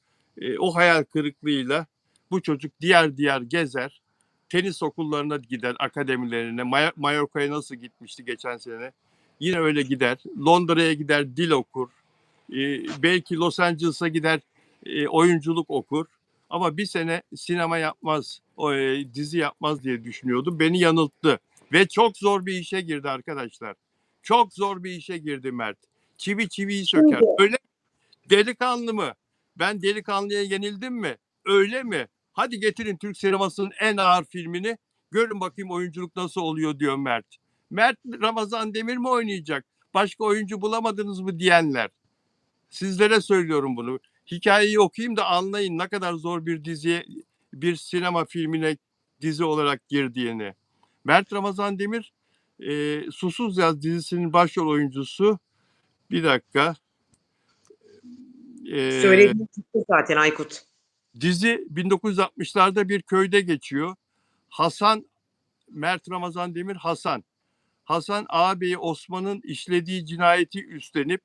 O hayal kırıklığıyla bu çocuk diğer gezer. Tenis okullarına gider, akademilerine. Mallorca'ya nasıl gitmişti geçen sene? Yine öyle gider. Londra'ya gider, dil okur. Belki Los Angeles'a gider, oyunculuk okur. Ama bir sene sinema yapmaz, dizi yapmaz diye düşünüyordum. Beni yanılttı. Ve çok zor bir işe girdi arkadaşlar. Çok zor bir işe girdi Mert. Çivi çiviyi söker. şimdi Öyle delikanlı mı? Ben delikanlıya yenildim mi? Öyle mi? Hadi getirin Türk sinemasının en ağır filmini. Görün bakayım oyunculuk nasıl oluyor diyor Mert. Mert Ramazan Demir mi oynayacak? Başka oyuncu bulamadınız mı diyenler. Sizlere söylüyorum bunu. Hikayeyi okuyayım da anlayın ne kadar zor bir diziye, bir sinema filmine dizi olarak girdiğini. Mert Ramazan Demir, Susuz Yaz dizisinin başrol oyuncusu. Bir dakika. E, söylediğim çıktı zaten Aykut. Dizi 1960'larda bir köyde geçiyor. Hasan, Mert Ramazan Demir Hasan. Hasan ağabeyi Osman'ın işlediği cinayeti üstlenip,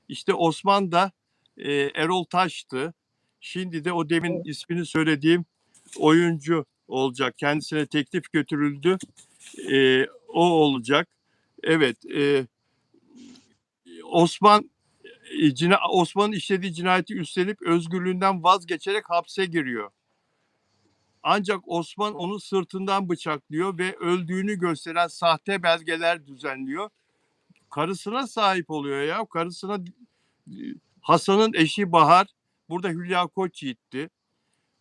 işte Osman da Erol Taş'tı. Şimdi de o demin ismini söylediğim oyuncu olacak. Kendisine teklif götürüldü. O olacak. Evet. Osman Osman'ın işlediği cinayeti üstlenip özgürlüğünden vazgeçerek hapse giriyor. Ancak Osman onu sırtından bıçaklıyor ve öldüğünü gösteren sahte belgeler düzenliyor. Karısına sahip oluyor ya. Karısına, Hasan'ın eşi Bahar, burada Hülya Koçyiğit'ti.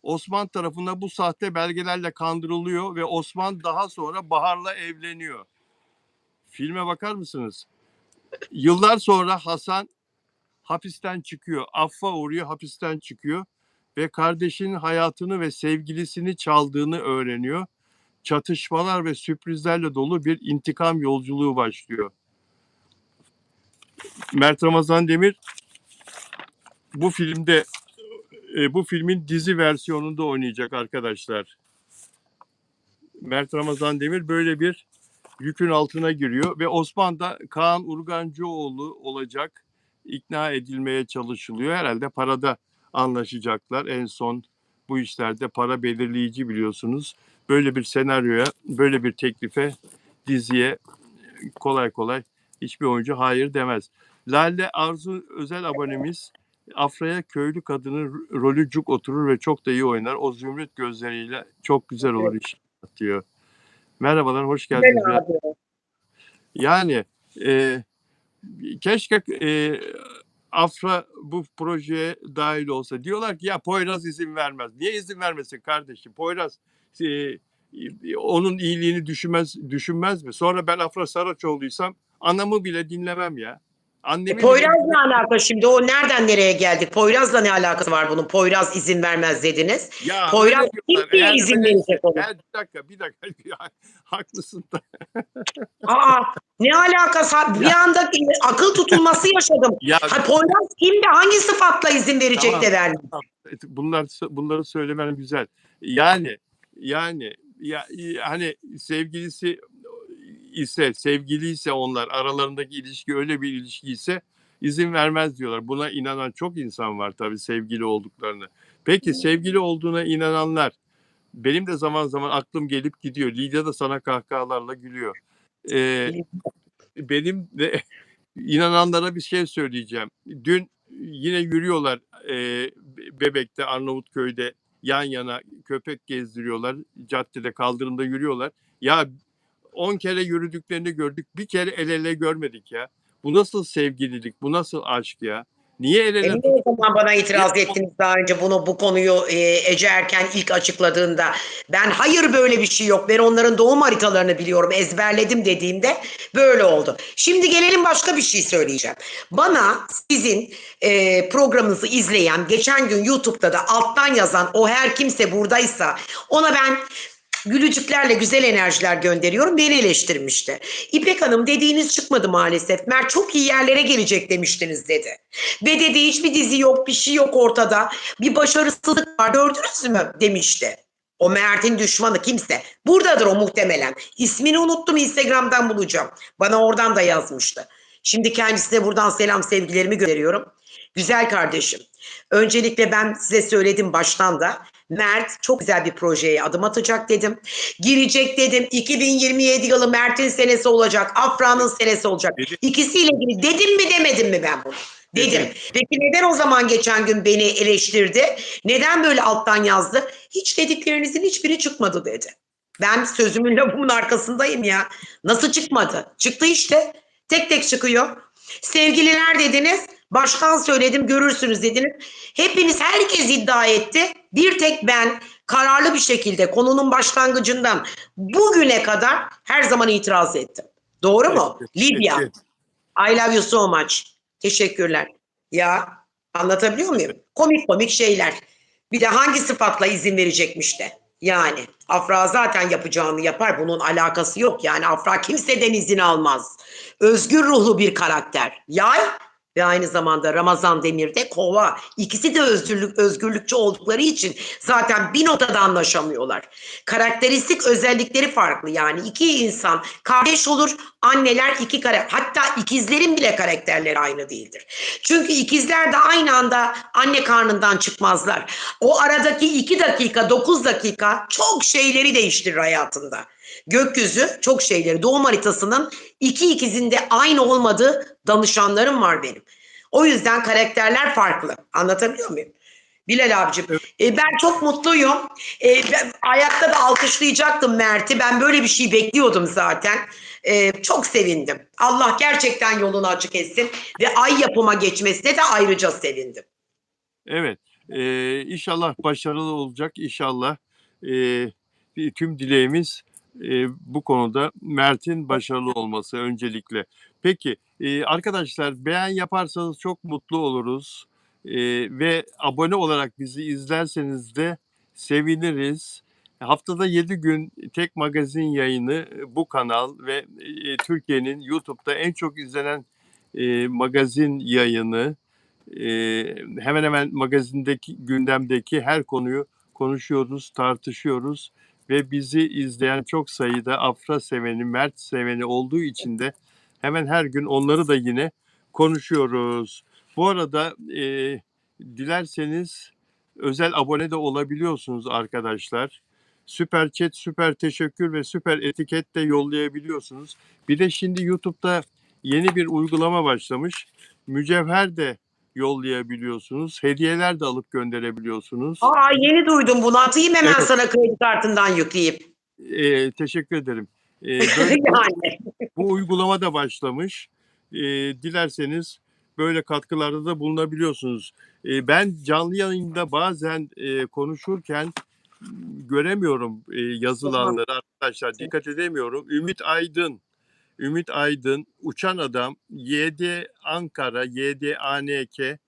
Osman tarafından bu sahte belgelerle kandırılıyor ve Osman daha sonra Bahar'la evleniyor. Filme bakar mısınız? Yıllar sonra Hasan hapisten çıkıyor. Affa uğruyor, hapisten çıkıyor ve kardeşinin hayatını ve sevgilisini çaldığını öğreniyor. Çatışmalar ve sürprizlerle dolu bir intikam yolculuğu başlıyor. Mert Ramazan Demir bu filmde, bu filmin dizi versiyonunda oynayacak arkadaşlar. Mert Ramazan Demir böyle bir yükün altına giriyor ve Osman da Kaan Urgancıoğlu olacak, ikna edilmeye çalışılıyor. Herhalde parada anlaşacaklar. En son bu işlerde para belirleyici, biliyorsunuz. Böyle bir senaryoya, böyle bir teklife, diziye kolay kolay hiçbir oyuncu hayır demez. Lale Arzu özel abonemiz, Afra'ya köylü kadının rolü cuk oturur ve çok da iyi oynar. O zümrüt gözleriyle çok güzel olur iş diyor. Merhabalar, hoş geldiniz. Yani keşke Afra bu projeye dahil olsa. Diyorlar ki ya Poyraz izin vermez. Niye izin vermesin kardeşim? Poyraz onun iyiliğini düşünmez mi? Sonra ben Afra Saraçoğlu'ysam anamı bile dinlemem ya. Poyraz'la alaka şimdi, o nereden nereye geldik? Poyraz'la ne alakası var bunun? Poyraz izin vermez dediniz. Ya Poyraz kim izin verecek onu? Bir dakika. Haklısın da. Ne alakası? Bir anda akıl tutulması yaşadım. Poyraz kimdi? Hangi sıfatla izin verecek, tamam, de vermez? Bunları söylemen güzel. Yani hani sevgili ise onlar, aralarındaki ilişki öyle bir ilişki ise izin vermez diyorlar. Buna inanan çok insan var tabii, sevgili olduklarını. Peki sevgili olduğuna inananlar, benim de zaman zaman aklım gelip gidiyor. Lidya da sana kahkahalarla gülüyor. Benim de inananlara bir şey söyleyeceğim. Dün yine yürüyorlar Bebek'te, Arnavutköy'de yan yana köpek gezdiriyorlar. Caddede, kaldırımda yürüyorlar. Ya 10 kere yürüdüklerini gördük. Bir kere el ele görmedik ya. Bu nasıl sevgililik? Bu nasıl aşk ya? Niye el ele? O zaman bana itiraz ettiniz daha önce bu konuyu Ece Erken ilk açıkladığında. Ben hayır böyle bir şey yok, ben onların doğum haritalarını biliyorum, ezberledim dediğimde böyle oldu. Şimdi gelelim başka bir şey söyleyeceğim. Bana sizin programınızı izleyen, geçen gün YouTube'da da alttan yazan o her kimse buradaysa ona ben gülücüklerle güzel enerjiler gönderiyorum, beni eleştirmişti. İpek Hanım, dediğiniz çıkmadı maalesef. Mert çok iyi yerlere gelecek demiştiniz dedi. Ve dedi hiçbir dizi yok, bir şey yok ortada. Bir başarısızlık var, gördünüz mü demişti. O Mert'in düşmanı kimse. Buradadır o muhtemelen. İsmini unuttum, Instagram'dan bulacağım. Bana oradan da yazmıştı. Şimdi kendisine buradan selam sevgilerimi gönderiyorum. Güzel kardeşim. Öncelikle ben size söyledim baştan da. Mert çok güzel bir projeye adım atacak dedim. Girecek dedim. 2027 yılı Mert'in senesi olacak. Afra'nın senesi olacak. İkisiyle ilgili dedim mi demedim mi ben bunu? Dedim. Peki neden o zaman geçen gün beni eleştirdi? Neden böyle alttan yazdı? Hiç dediklerinizin hiçbiri çıkmadı dedi. Ben sözümün lafımın arkasındayım ya. Nasıl çıkmadı? Çıktı işte. Tek tek çıkıyor. Sevgililer dediniz. Baştan söyledim, görürsünüz dediniz. Hepiniz, herkes iddia etti. Bir tek ben kararlı bir şekilde konunun başlangıcından bugüne kadar her zaman itiraz ettim. Doğru mu? Libya. I love you so much. Teşekkürler. Ya anlatabiliyor muyum? Komik şeyler. Bir de hangi sıfatla izin verecekmiş de. Yani Afra zaten yapacağını yapar. Bunun alakası yok. Yani Afra kimseden izin almaz. Özgür ruhlu bir karakter. Yay ve aynı zamanda Ramazan Demir de kova. İkisi de özgürlükçü oldukları için zaten bir noktada anlaşamıyorlar. Karakteristik özellikleri farklı. Yani iki insan kardeş olur, anneler iki karakter. Hatta ikizlerin bile karakterleri aynı değildir. Çünkü ikizler de aynı anda anne karnından çıkmazlar. O aradaki 2 dakika, 9 dakika çok şeyleri değiştirir hayatında. Gökyüzü çok şeyleri, doğum haritasının iki ikizinde aynı olmadığı danışanlarım var benim. O yüzden karakterler farklı. Anlatabiliyor muyum? Bilal abicim, Evet. ben çok mutluyum. Ben ayakta da alkışlayacaktım Mert'i. Ben böyle bir şey bekliyordum zaten. Çok sevindim. Allah gerçekten yolunu açık etsin ve ay yapıma geçmesine de ayrıca sevindim. Evet, inşallah başarılı olacak, inşallah. Tüm dileğimiz bu konuda Mert'in başarılı olması öncelikle. Peki, arkadaşlar beğen yaparsanız çok mutlu oluruz. Ve abone olarak bizi izlerseniz de seviniriz. Haftada 7 gün tek magazin yayını bu kanal ve Türkiye'nin YouTube'da en çok izlenen magazin yayını. Hemen hemen magazindeki gündemdeki her konuyu konuşuyoruz, tartışıyoruz ve bizi izleyen çok sayıda Afra seveni, Mert seveni olduğu için de hemen her gün onları da yine konuşuyoruz. Bu arada dilerseniz özel abone de olabiliyorsunuz arkadaşlar. Süper chat, süper teşekkür ve süper etiket de yollayabiliyorsunuz. Bir de şimdi YouTube'da yeni bir uygulama başlamış. Mücevher de yollayabiliyorsunuz. Hediyeler de alıp gönderebiliyorsunuz. Aa, yeni duydum bunu. Atayım hemen Evet, sana kredi kartından yükleyip. teşekkür ederim. Böyle Yani. bu uygulama da başlamış. Dilerseniz böyle katkılarda da bulunabiliyorsunuz. Ben canlı yayında bazen konuşurken göremiyorum yazılanları arkadaşlar. Dikkat edemiyorum. Ümit Aydın, Uçan Adam, YD Ankara, YD ANK,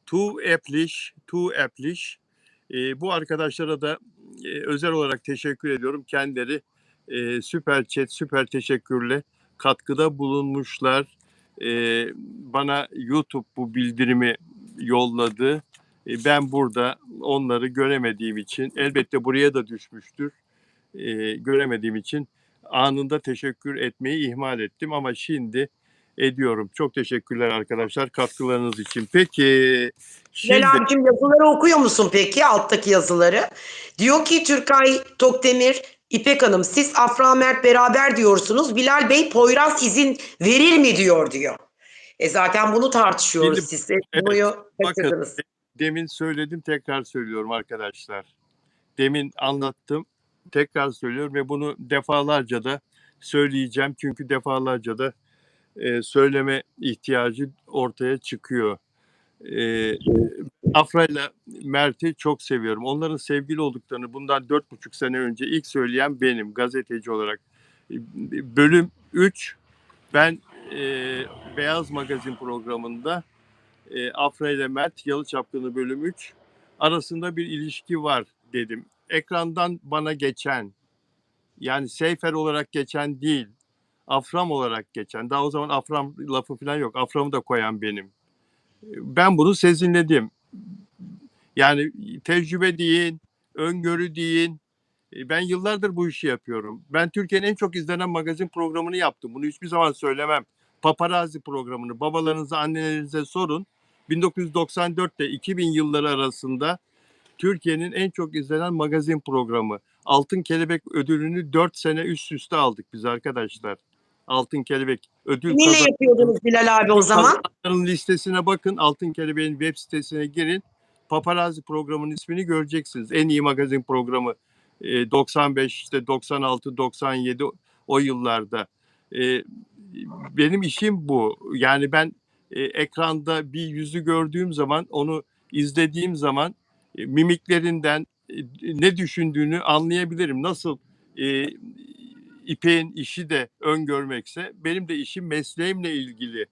Tu Epliş. Bu arkadaşlara da özel olarak teşekkür ediyorum. Kendileri süper chat, süper teşekkürle katkıda bulunmuşlar. E, Bana YouTube bu bildirimi yolladı. Ben burada onları göremediğim için, elbette buraya da düşmüştür. Göremediğim için anında teşekkür etmeyi ihmal ettim ama şimdi ediyorum. Çok teşekkürler arkadaşlar katkılarınız için. Peki Bilal şimdi abicim, yazıları okuyor musun peki? Alttaki yazıları. Diyor ki Türkay Tokdemir, İpek Hanım, siz Afra Mert beraber diyorsunuz. Bilal Bey Poyraz izin verir mi diyor. Zaten bunu tartışıyoruz, şimdi siz de evet, konuyu bakın kaçırdınız. demin söyledim tekrar söylüyorum arkadaşlar. Demin anlattım tekrar söylüyorum ve bunu defalarca da söyleyeceğim çünkü defalarca da söyleme ihtiyacı ortaya çıkıyor. E, Afra ile Mert'i çok seviyorum. Onların sevgili olduklarını bundan 4,5 sene önce ilk söyleyen benim gazeteci olarak. Bölüm 3 ben Beyaz Magazin programında Afra ile Mert Yalı Çapkını bölüm 3 arasında bir ilişki var dedim. Ekrandan bana geçen yani Seyfer olarak geçen değil Afram olarak geçen daha o zaman Afram lafı falan yok. Afram'ı da koyan benim. Ben bunu sezinledim. Yani tecrübe deyin, öngörü deyin. Ben yıllardır bu işi yapıyorum. Ben Türkiye'nin en çok izlenen magazin programını yaptım. Bunu hiçbir zaman söylemem. Paparazzi programını babalarınıza, annelerinize sorun. 1994 ile 2000 yılları arasında Türkiye'nin en çok izlenen magazin programı. Altın Kelebek ödülünü 4 sene üst üste aldık biz arkadaşlar. Altın Kelebek ödül Kiminle kazan yapıyordunuz Bilal abi o zaman? kazananların listesine bakın. Altın Kelebeğin web sitesine girin. Paparazzi programının ismini göreceksiniz. En iyi magazin programı 95 işte 96 97 o yıllarda. E, Benim işim bu. Yani ben ekranda bir yüzü gördüğüm zaman onu izlediğim zaman mimiklerinden ne düşündüğünü anlayabilirim. Nasıl e, İpek'in işi de öngörmekse benim de işim mesleğimle ilgili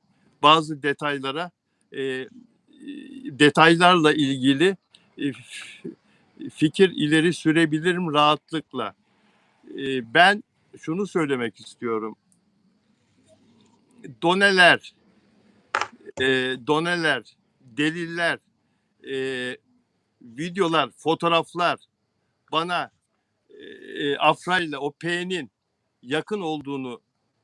bazı detaylarla ilgili fikir ileri sürebilirim rahatlıkla. Ben şunu söylemek istiyorum. Doneler, deliller, videolar, fotoğraflar bana Afra ile o P'nin yakın olduğunu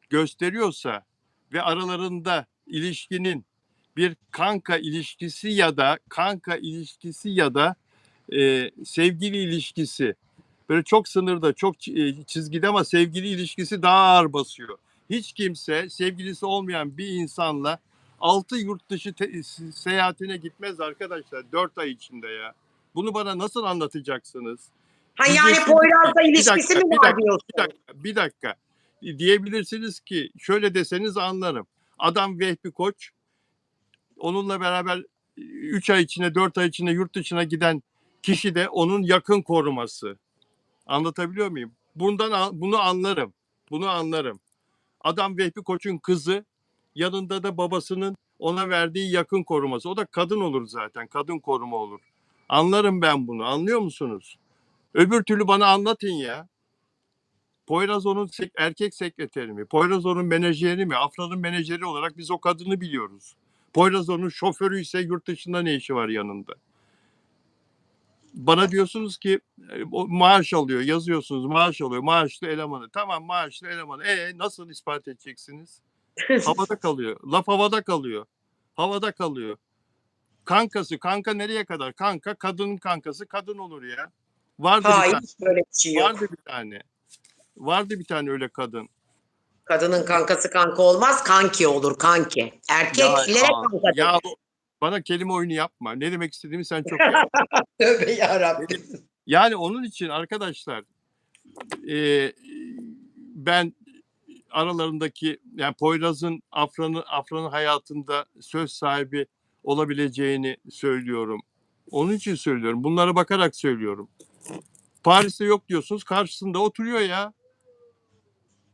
gösteriyorsa ve aralarında ilişkinin bir kanka ilişkisi ya da sevgili ilişkisi böyle çok sınırda çok çizgide ama sevgili ilişkisi daha ağır basıyor. Hiç kimse sevgilisi olmayan bir insanla 6 yurt dışı seyahatine gitmez arkadaşlar 4 ay içinde ya. Bunu bana nasıl anlatacaksınız? Ha yani Diyeceksiniz ki Poyraz'la bir ilişkisi dakika, mi bir var dakika, bir diyorsun? dakika, bir dakika. Diyebilirsiniz ki şöyle deseniz anlarım. Adam Vehbi Koç, onunla beraber 3 ay içinde 4 ay içinde yurt dışına giden kişi de onun yakın koruması. Anlatabiliyor muyum? Bunu anlarım. Bunu anlarım. Adam Vehbi Koç'un kızı, yanında da babasının ona verdiği yakın koruması. O da kadın olur zaten. Kadın koruma olur. Anlarım ben bunu. Anlıyor musunuz? Öbür türlü bana anlatın ya. Poyraz onun erkek sekreteri mi? Poyraz onun menajeri mi? Afra'nın menajeri olarak biz o kadını biliyoruz. Poyraz onun şoförü ise yurt dışında ne işi var yanında? Bana diyorsunuz ki maaş alıyor, yazıyorsunuz maaş alıyor, maaşlı elemanı. Tamam maaşlı elemanı. Nasıl ispat edeceksiniz? Havada kalıyor. Laf havada kalıyor. Havada kalıyor. Kankası, kanka nereye kadar? Kanka, kadının kankası kadın olur ya. Vardı bir Hayır, tane. hiç böyle bir şey Vardı yok. bir tane. Vardı bir tane öyle kadın. Kadının kankası kanka olmaz, kanki olur, kanki. Ya Erkeklere kanka ya denir. bana kelime oyunu yapma. Ne demek istediğimi sen çok iyi anladın. Tövbe yarabbim. Yani onun için arkadaşlar e, ben aralarındaki yani Poyraz'ın Afra'nın hayatında söz sahibi olabileceğini söylüyorum. Onun için söylüyorum. Bunlara bakarak söylüyorum. Paris'te yok diyorsunuz. Karşısında oturuyor ya.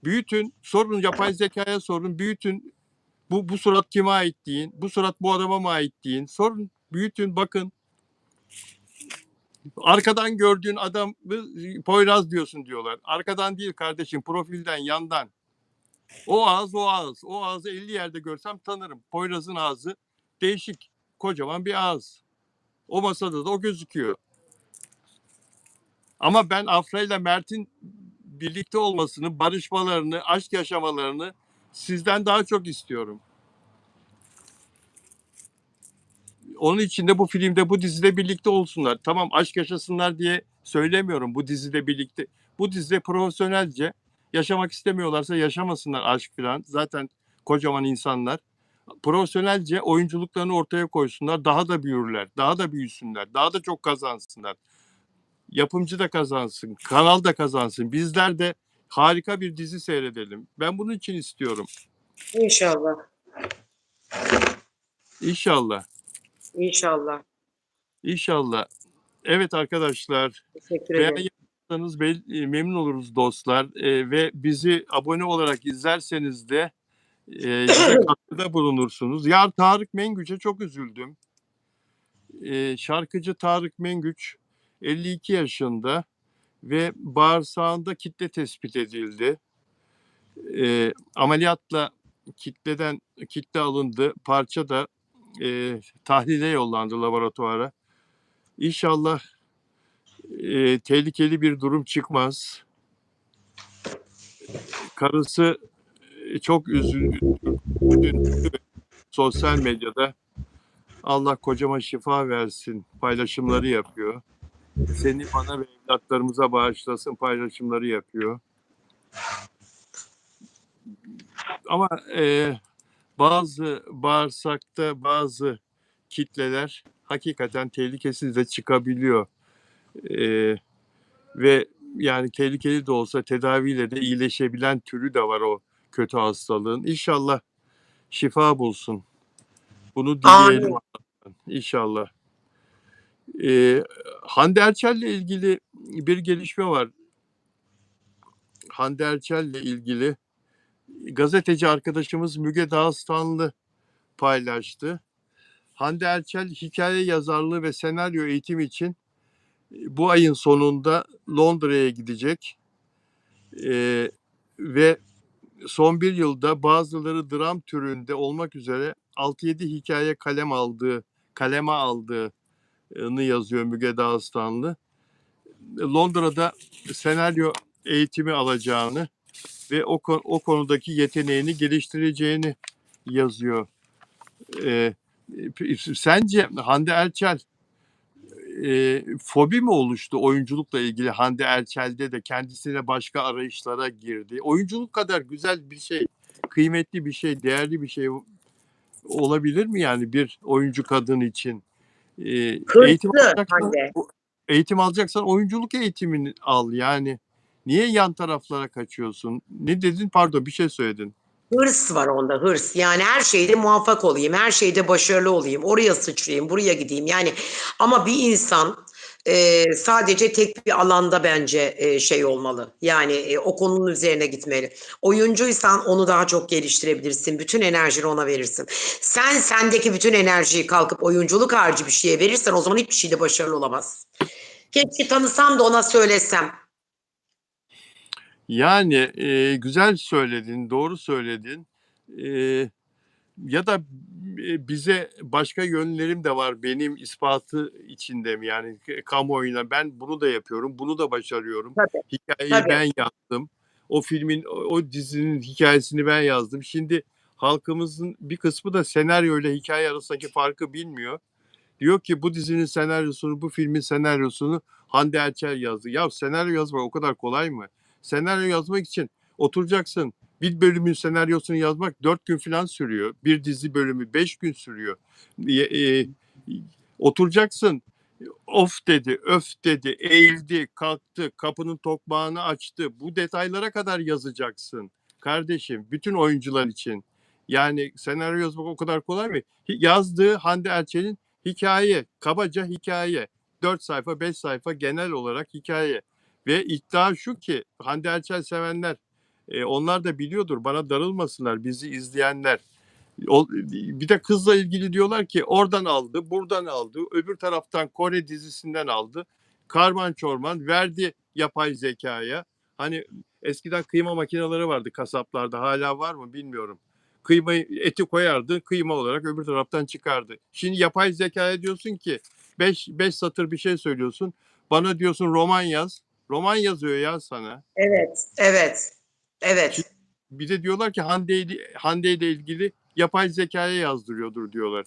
Büyütün. Sorun yapay zekaya sorun. Büyütün. Bu surat kime ait deyin. Bu surat bu adama mı ait deyin. Sorun. Büyütün. Bakın. Arkadan gördüğün adam Poyraz diyorsun diyorlar. Arkadan değil kardeşim. Profilden, yandan. O ağız o ağız. O ağzı 50 yerde görsem tanırım. Poyraz'ın ağzı değişik. Kocaman bir ağız. O masada da o gözüküyor. Ama ben Afra ile Mert'in birlikte olmasını, barışmalarını, aşk yaşamalarını sizden daha çok istiyorum. Onun için de bu filmde, bu dizide birlikte olsunlar. Tamam aşk yaşasınlar diye söylemiyorum bu dizide birlikte. Bu dizide profesyonelce yaşamak istemiyorlarsa yaşamasınlar aşk falan. Zaten kocaman insanlar. Profesyonelce oyunculuklarını ortaya koysunlar. Daha da büyürler, daha da büyüsünler, daha da çok kazansınlar. Yapımcı da kazansın, kanal da kazansın. Bizler de harika bir dizi seyredelim. Ben bunun için istiyorum. İnşallah. İnşallah. İnşallah. İnşallah. Evet arkadaşlar. Teşekkür ederim. Beğeniyorsanız memnun oluruz dostlar. Ve bizi abone olarak izlerseniz de bize katkıda bulunursunuz. Ya Tarık Mengüç'e çok üzüldüm. Şarkıcı Tarık Mengüç 52 yaşında ve bağırsağında kitle tespit edildi. Ameliyatla kitle alındı. Parça da tahlile yollandı laboratuvara. İnşallah tehlikeli bir durum çıkmaz. Karısı çok üzüldü sosyal medyada. Allah kocama şifa versin paylaşımları yapıyor. Seni bana ve evlatlarımıza bağışlasın paylaşımları yapıyor. Ama bazı bağırsakta bazı kitleler hakikaten tehlikesiz de çıkabiliyor. Ve yani tehlikeli de olsa tedaviyle de iyileşebilen türü de var o kötü hastalığın. İnşallah şifa bulsun. Bunu dileyelim Amin. İnşallah. Hande Erçel'le ilgili bir gelişme var. Hande Erçel'le ilgili gazeteci arkadaşımız Müge Dağıstanlı paylaştı. Hande Erçel hikaye yazarlığı ve senaryo eğitimi için bu ayın sonunda Londra'ya gidecek. Ve son bir yılda bazıları dram türünde olmak üzere 6-7 hikaye kaleme aldığını yazıyor Müge Dağıstanlı. Londra'da senaryo eğitimi alacağını ve o konudaki yeteneğini geliştireceğini yazıyor. Sence Hande Erçel fobi mi oluştu oyunculukla ilgili? Hande Erçel'de de kendisine başka arayışlara girdi. Oyunculuk kadar güzel bir şey, kıymetli bir şey, değerli bir şey olabilir mi yani bir oyuncu kadın için? Eğitim Hırslı alacaksan Hande. eğitim alacaksan oyunculuk eğitimini al yani. Niye yan taraflara kaçıyorsun? Ne dedin? Pardon, bir şey söyledin. Hırs var onda, hırs. Yani her şeyde muvaffak olayım, her şeyde başarılı olayım, oraya sıçrayayım, buraya gideyim. Yani ama bir insan sadece tek bir alanda bence şey olmalı. Yani o konunun üzerine gitmeli. Oyuncuysan onu daha çok geliştirebilirsin. Bütün enerjini ona verirsin. Sen sendeki bütün enerjiyi kalkıp oyunculuk harici bir şeye verirsen o zaman hiçbir şeyde başarılı olamazsın. Keşke tanısam da ona söylesem. Yani güzel söyledin, doğru söyledin. E, Ya da bize başka yönlerim de var benim ispatı içinde mi? Yani kamuoyuna ben bunu da yapıyorum, bunu da başarıyorum. Tabii, Hikayeyi tabii. ben yazdım. O filmin, o dizinin hikayesini ben yazdım. Şimdi halkımızın bir kısmı da senaryo ile hikaye arasındaki farkı bilmiyor. Diyor ki bu dizinin senaryosunu, bu filmin senaryosunu Hande Erçel yazdı. Ya senaryo yazmak o kadar kolay mı? Senaryo yazmak için oturacaksın. Bir bölümün senaryosunu yazmak 4 gün falan sürüyor. Bir dizi bölümü 5 gün sürüyor. Oturacaksın. Of dedi, öf dedi, eğildi, kalktı, kapının tokmağını açtı. Bu detaylara kadar yazacaksın. Kardeşim, bütün oyuncular için. Yani senaryo yazmak o kadar kolay mı? Yazdığı Hande Erçel'in hikaye, kabaca hikaye. 4 sayfa, 5 sayfa genel olarak hikaye. Ve iddia şu ki Hande Erçel sevenler, onlar da biliyordur, bana darılmasınlar, bizi izleyenler. Bir de kızla ilgili diyorlar ki oradan aldı, buradan aldı, öbür taraftan Kore dizisinden aldı. Karman çorman verdi yapay zekaya. Hani eskiden kıyma makineleri vardı kasaplarda, hala var mı bilmiyorum. Kıymayı, eti koyardı, kıyma olarak öbür taraftan çıkardı. Şimdi yapay zekaya diyorsun ki beş satır bir şey söylüyorsun. Bana diyorsun roman yaz. Roman yazıyor ya sana. Evet, evet, Şimdi evet. bir de diyorlar ki Hande ile ilgili yapay zekaya yazdırıyordur diyorlar.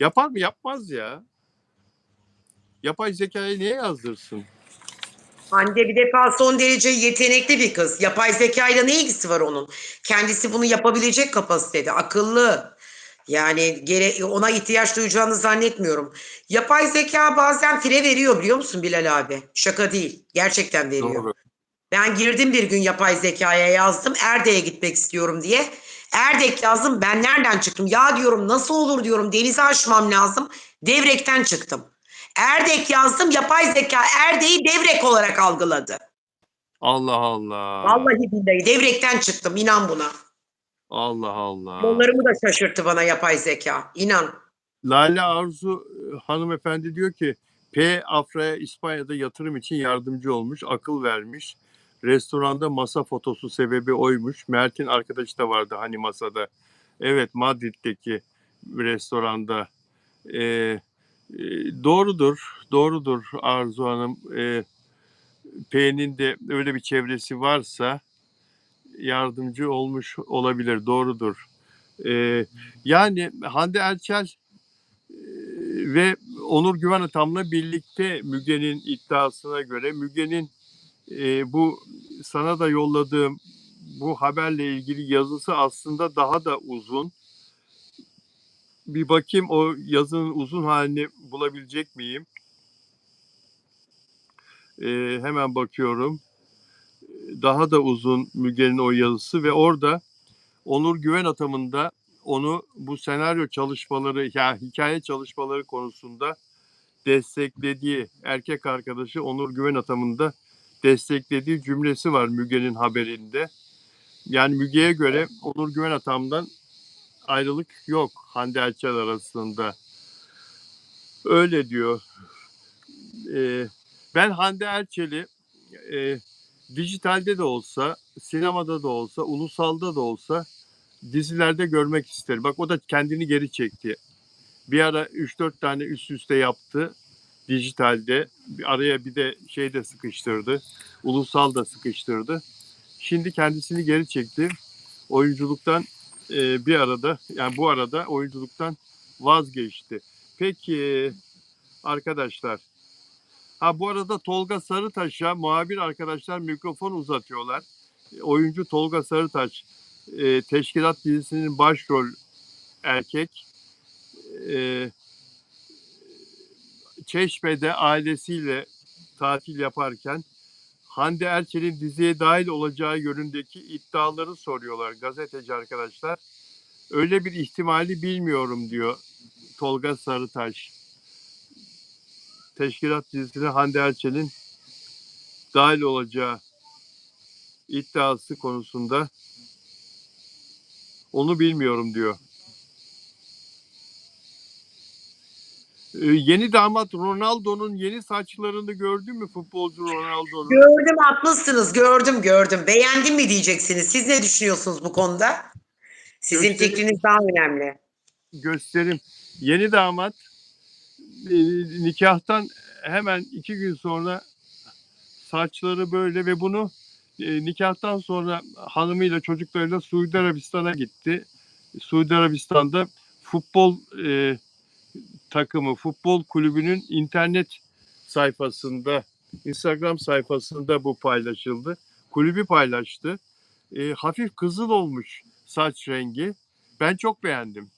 Yapar mı? Yapmaz ya. Yapay zekaya niye yazdırsın? Hande bir defa son derece yetenekli bir kız. Yapay zeka ile ne ilgisi var onun? Kendisi bunu yapabilecek kapasitede, akıllı. Yani ona ihtiyaç duyacağını zannetmiyorum. Yapay zeka bazen fire veriyor biliyor musun Bilal abi? Şaka değil. Gerçekten veriyor. Doğru. Ben girdim bir gün yapay zekaya yazdım. Erdek'e gitmek istiyorum diye. Erdek yazdım. Ben nereden çıktım? Ya diyorum nasıl olur diyorum. Denizi aşmam lazım. Devrekten çıktım. Erdek yazdım. Yapay zeka Erdek'i Devrek olarak algıladı. Allah Allah. Vallahi billahi devrekten çıktım. İnan buna. Allah Allah. Yollarımı da şaşırttı bana yapay zeka. İnan. Lale Arzu hanımefendi diyor ki P. Afra'ya İspanya'da yatırım için yardımcı olmuş, akıl vermiş. Restoranda masa fotosu sebebi oymuş. Mert'in arkadaşı da vardı hani masada. Evet, Madrid'deki restoranda. Ee, doğrudur, doğrudur Arzu Hanım. P'nin de öyle bir çevresi varsa yardımcı olmuş olabilir, doğrudur. Yani Hande Erçel ve Onur Güven Atam'la birlikte Müge'nin iddiasına göre Müge'nin bu sana da yolladığım bu haberle ilgili yazısı aslında daha da uzun. Bir bakayım o yazının uzun halini bulabilecek miyim? Hemen bakıyorum. Daha da uzun Müge'nin o yazısı ve orada Onur Güven Atam'ın da onu bu senaryo çalışmaları, yani hikaye çalışmaları konusunda desteklediği erkek arkadaşı Onur Güven Atam'ın da desteklediği cümlesi var Müge'nin haberinde. Yani Müge'ye göre Onur Güven Atam'dan ayrılık yok Hande Erçel arasında. Öyle diyor. Ben Hande Erçel'i e, dijitalde de olsa, sinemada da olsa, ulusalda da olsa dizilerde görmek isterim. Bak o da kendini geri çekti. Bir ara 3-4 tane üst üste yaptı dijitalde. Araya bir de şey de sıkıştırdı. Ulusal da sıkıştırdı. Şimdi kendisini geri çekti. Oyunculuktan bir arada yani bu arada oyunculuktan vazgeçti. Peki arkadaşlar. Ha bu arada Tolga Sarıtaş'a muhabir arkadaşlar mikrofon uzatıyorlar. Oyuncu Tolga Sarıtaş Teşkilat dizisinin başrol erkek Çeşme'de ailesiyle tatil yaparken Hande Erçel'in diziye dahil olacağı yönündeki iddiaları soruyorlar gazeteci arkadaşlar. Öyle bir ihtimali bilmiyorum diyor Tolga Sarıtaş. Teşkilat dizisine Hande Erçel'in dahil olacağı iddiası konusunda onu bilmiyorum diyor. Yeni damat Ronaldo'nun yeni saçlarını gördün mü, futbolcu Ronaldo'nun? Gördüm, haklısınız. Gördüm. Beğendin mi diyeceksiniz. Siz ne düşünüyorsunuz bu konuda? Sizin fikriniz daha önemli. Gösterim. Yeni damat nikahtan hemen 2 gün sonra saçları böyle ve bunu nikahtan sonra hanımıyla çocuklarıyla Suudi Arabistan'a gitti. Suudi Arabistan'da futbol takımı, futbol kulübünün internet sayfasında, Instagram sayfasında bu paylaşıldı. Kulübü paylaştı. Hafif kızıl olmuş saç rengi. Ben çok beğendim.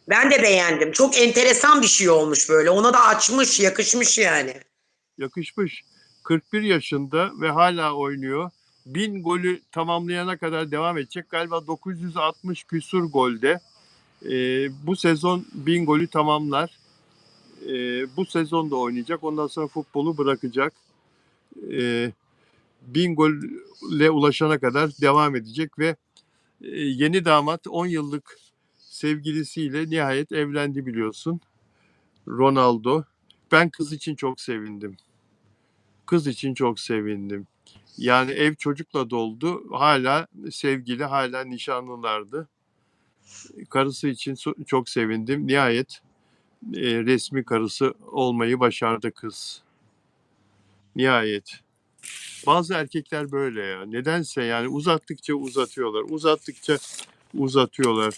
Ben de beğendim. Çok enteresan bir şey olmuş böyle. Ona da açmış, yakışmış yani. Yakışmış. 41 yaşında ve hala oynuyor. 1000 golü tamamlayana kadar devam edecek. Galiba 960 küsur golde. Bu sezon 1000 golü tamamlar. Bu sezon da oynayacak. Ondan sonra futbolu bırakacak. 1000 golle ulaşana kadar devam edecek ve yeni damat 10 yıllık sevgilisiyle nihayet evlendi biliyorsun. Ronaldo. Ben kız için çok sevindim. Kız için çok sevindim. Yani ev çocukla doldu. Hala sevgili, hala nişanlılardı. Karısı için çok sevindim. Nihayet resmi karısı olmayı başardı kız. Nihayet. Bazı erkekler böyle ya. Nedense yani uzattıkça uzatıyorlar. Uzattıkça uzatıyorlar.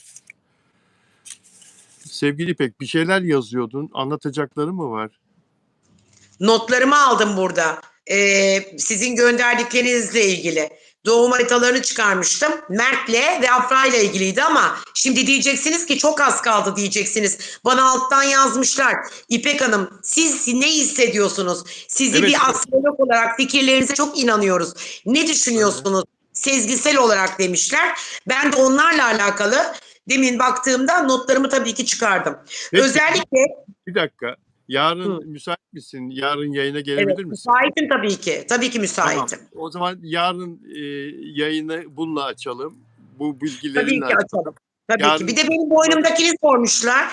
Sevgili İpek, bir şeyler yazıyordun. Anlatacakları mı var? Notlarımı aldım burada. Sizin gönderdiklerinizle ilgili. Doğum haritalarını çıkarmıştım. Mert'le ve Afra'yla ilgiliydi ama şimdi diyeceksiniz ki çok az kaldı diyeceksiniz. Bana alttan yazmışlar. İpek Hanım, siz ne hissediyorsunuz? Sizi Evet, bir astrolog olarak fikirlerinize çok inanıyoruz. Ne düşünüyorsunuz? Sezgisel olarak demişler. Ben de onlarla alakalı demin baktığımda notlarımı tabii ki çıkardım. Peki, Özellikle bir dakika. Yarın Hı. müsait misin? Yarın yayına evet, gelebilir misin? müsaitim tabii ki. Tabii ki Tamam. müsaitim. O zaman yarın yayını bununla açalım. Bu Tabii bilgilerinle ki açalım. açalım. Tabii Yarın ki. Bir de benim boynumdakini sormuşlar.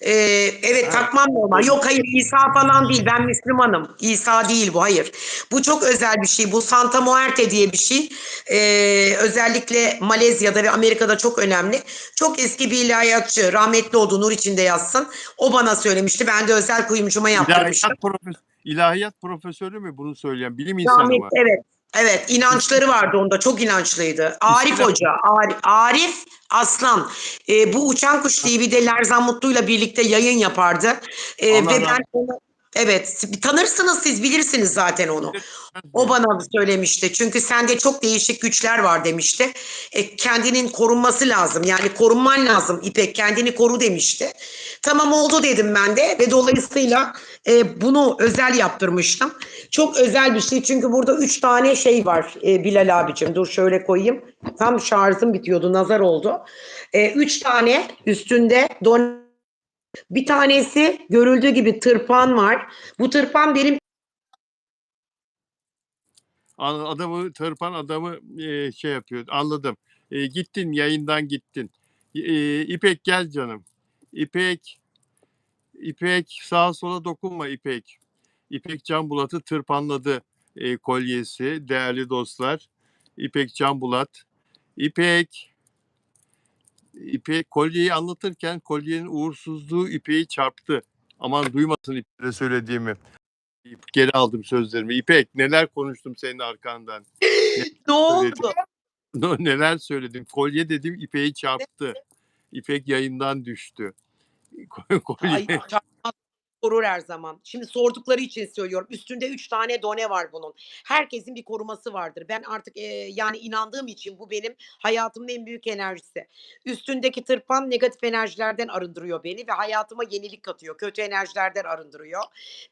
Evet, Ha, takmam normal. Yok hayır, İsa falan değil. Ben Müslümanım. İsa değil bu, hayır. Bu çok özel bir şey. Bu Santa Muerte diye bir şey. Özellikle Malezya'da ve Amerika'da çok önemli. Çok eski bir ilahiyatçı. Rahmetli oldu. Nur içinde yatsın. O bana söylemişti. Ben de özel kuyumcuma yaptırmıştım. ilahiyat profesörü mü bunu söyleyen? Bilim insanı Rahmetli, mı? evet. Evet, inançları vardı onda. Çok inançlıydı. Arif İsmi de- Hoca. Arif Aslan. Bu Uçan Kuş TV'de Lerzan Mutlu'yla birlikte yayın yapardı. Allah Ve rahmet ben onu, evet, tanırsınız, siz bilirsiniz zaten onu. O bana söylemişti. Çünkü sende çok değişik güçler var demişti. Kendinin korunması lazım. Yani korunman lazım İpek. Kendini koru demişti. Tamam oldu dedim ben de ve dolayısıyla bunu özel yaptırmıştım. Çok özel bir şey çünkü burada 3 tane şey var Bilal abicim. Dur şöyle koyayım. Tam şarjım bitiyordu, nazar oldu. 3 tane üstünde bir tanesi görüldüğü gibi tırpan var. Bu tırpan benim Adamı tırpan adamı şey yapıyor. Anladım. Gittin yayından gittin. İpek gel canım. İpek sağa sola dokunma İpek. İpek Canbulat'ı tırpanladı kolyesi değerli dostlar. İpek Canbulat. İpek kolyeyi anlatırken kolyenin uğursuzluğu İpek'i çarptı. Aman duymasın İpek'e söylediğimi. Geri aldım sözlerimi. İpek neler konuştum senin arkandan. ne oldu? Neler söyledim. Kolye dedim İpek'i çarptı. İpek yayından düştü. Kolye. Ay, çarpmaz. korur her zaman. Şimdi sordukları için söylüyorum. Üstünde 3 tane done var bunun. Herkesin bir koruması vardır. Ben artık, yani inandığım için bu benim hayatımın en büyük enerjisi. Üstündeki tırpan negatif enerjilerden arındırıyor beni ve hayatıma yenilik katıyor. Kötü enerjilerden arındırıyor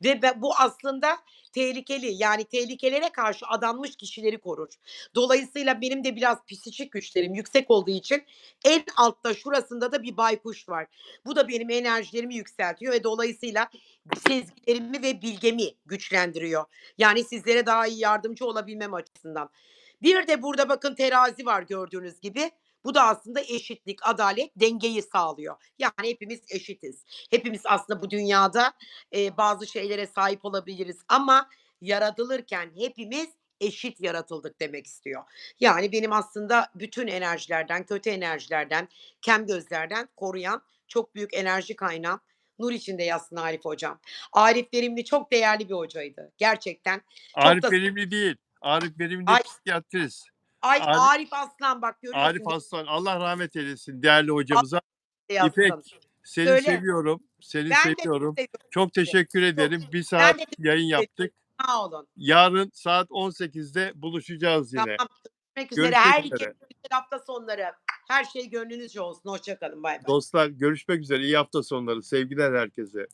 ve bu aslında tehlikeli, yani tehlikelere karşı adanmış kişileri korur. Dolayısıyla benim de biraz psikik güçlerim yüksek olduğu için en altta şurasında da bir baykuş var. Bu da benim enerjilerimi yükseltiyor ve dolayısıyla sezgilerimi ve bilgemi güçlendiriyor. Yani sizlere daha iyi yardımcı olabilmem açısından. Bir de burada bakın terazi var gördüğünüz gibi. Bu da aslında eşitlik, adalet, dengeyi sağlıyor. Yani hepimiz eşitiz. Hepimiz aslında bu dünyada bazı şeylere sahip olabiliriz ama yaratılırken hepimiz eşit yaratıldık demek istiyor. Yani benim aslında bütün enerjilerden, kötü enerjilerden, kem gözlerden koruyan çok büyük enerji kaynağım. Nur içinde yatsın Arif hocam. Arif Verimli çok değerli bir hocaydı. Gerçekten çok Arif da Verimli değil. Arif Verimli ay psikiyatrist. ay Arif, Arif Aslan bak Arif görüyorsun değil mi? Aslan, Allah rahmet eylesin değerli hocamıza. İpek, Yatsın. seni Söyle. seviyorum. Seni Ben de çok seviyorum. seviyorum Çok sizi. teşekkür Çok ederim. Bir ben saat de yayın teşekkür yaptık. ediyorum. Sağ olun. Yarın saat 18'de buluşacağız yine. Tamam. Görüşmek üzere. Görüşmek Her ikinize üzere. güzel hafta sonları. Her şey gönlünüzce olsun. Hoşça kalın. Bay bay. Dostlar görüşmek üzere. İyi hafta sonları. Sevgiler herkese.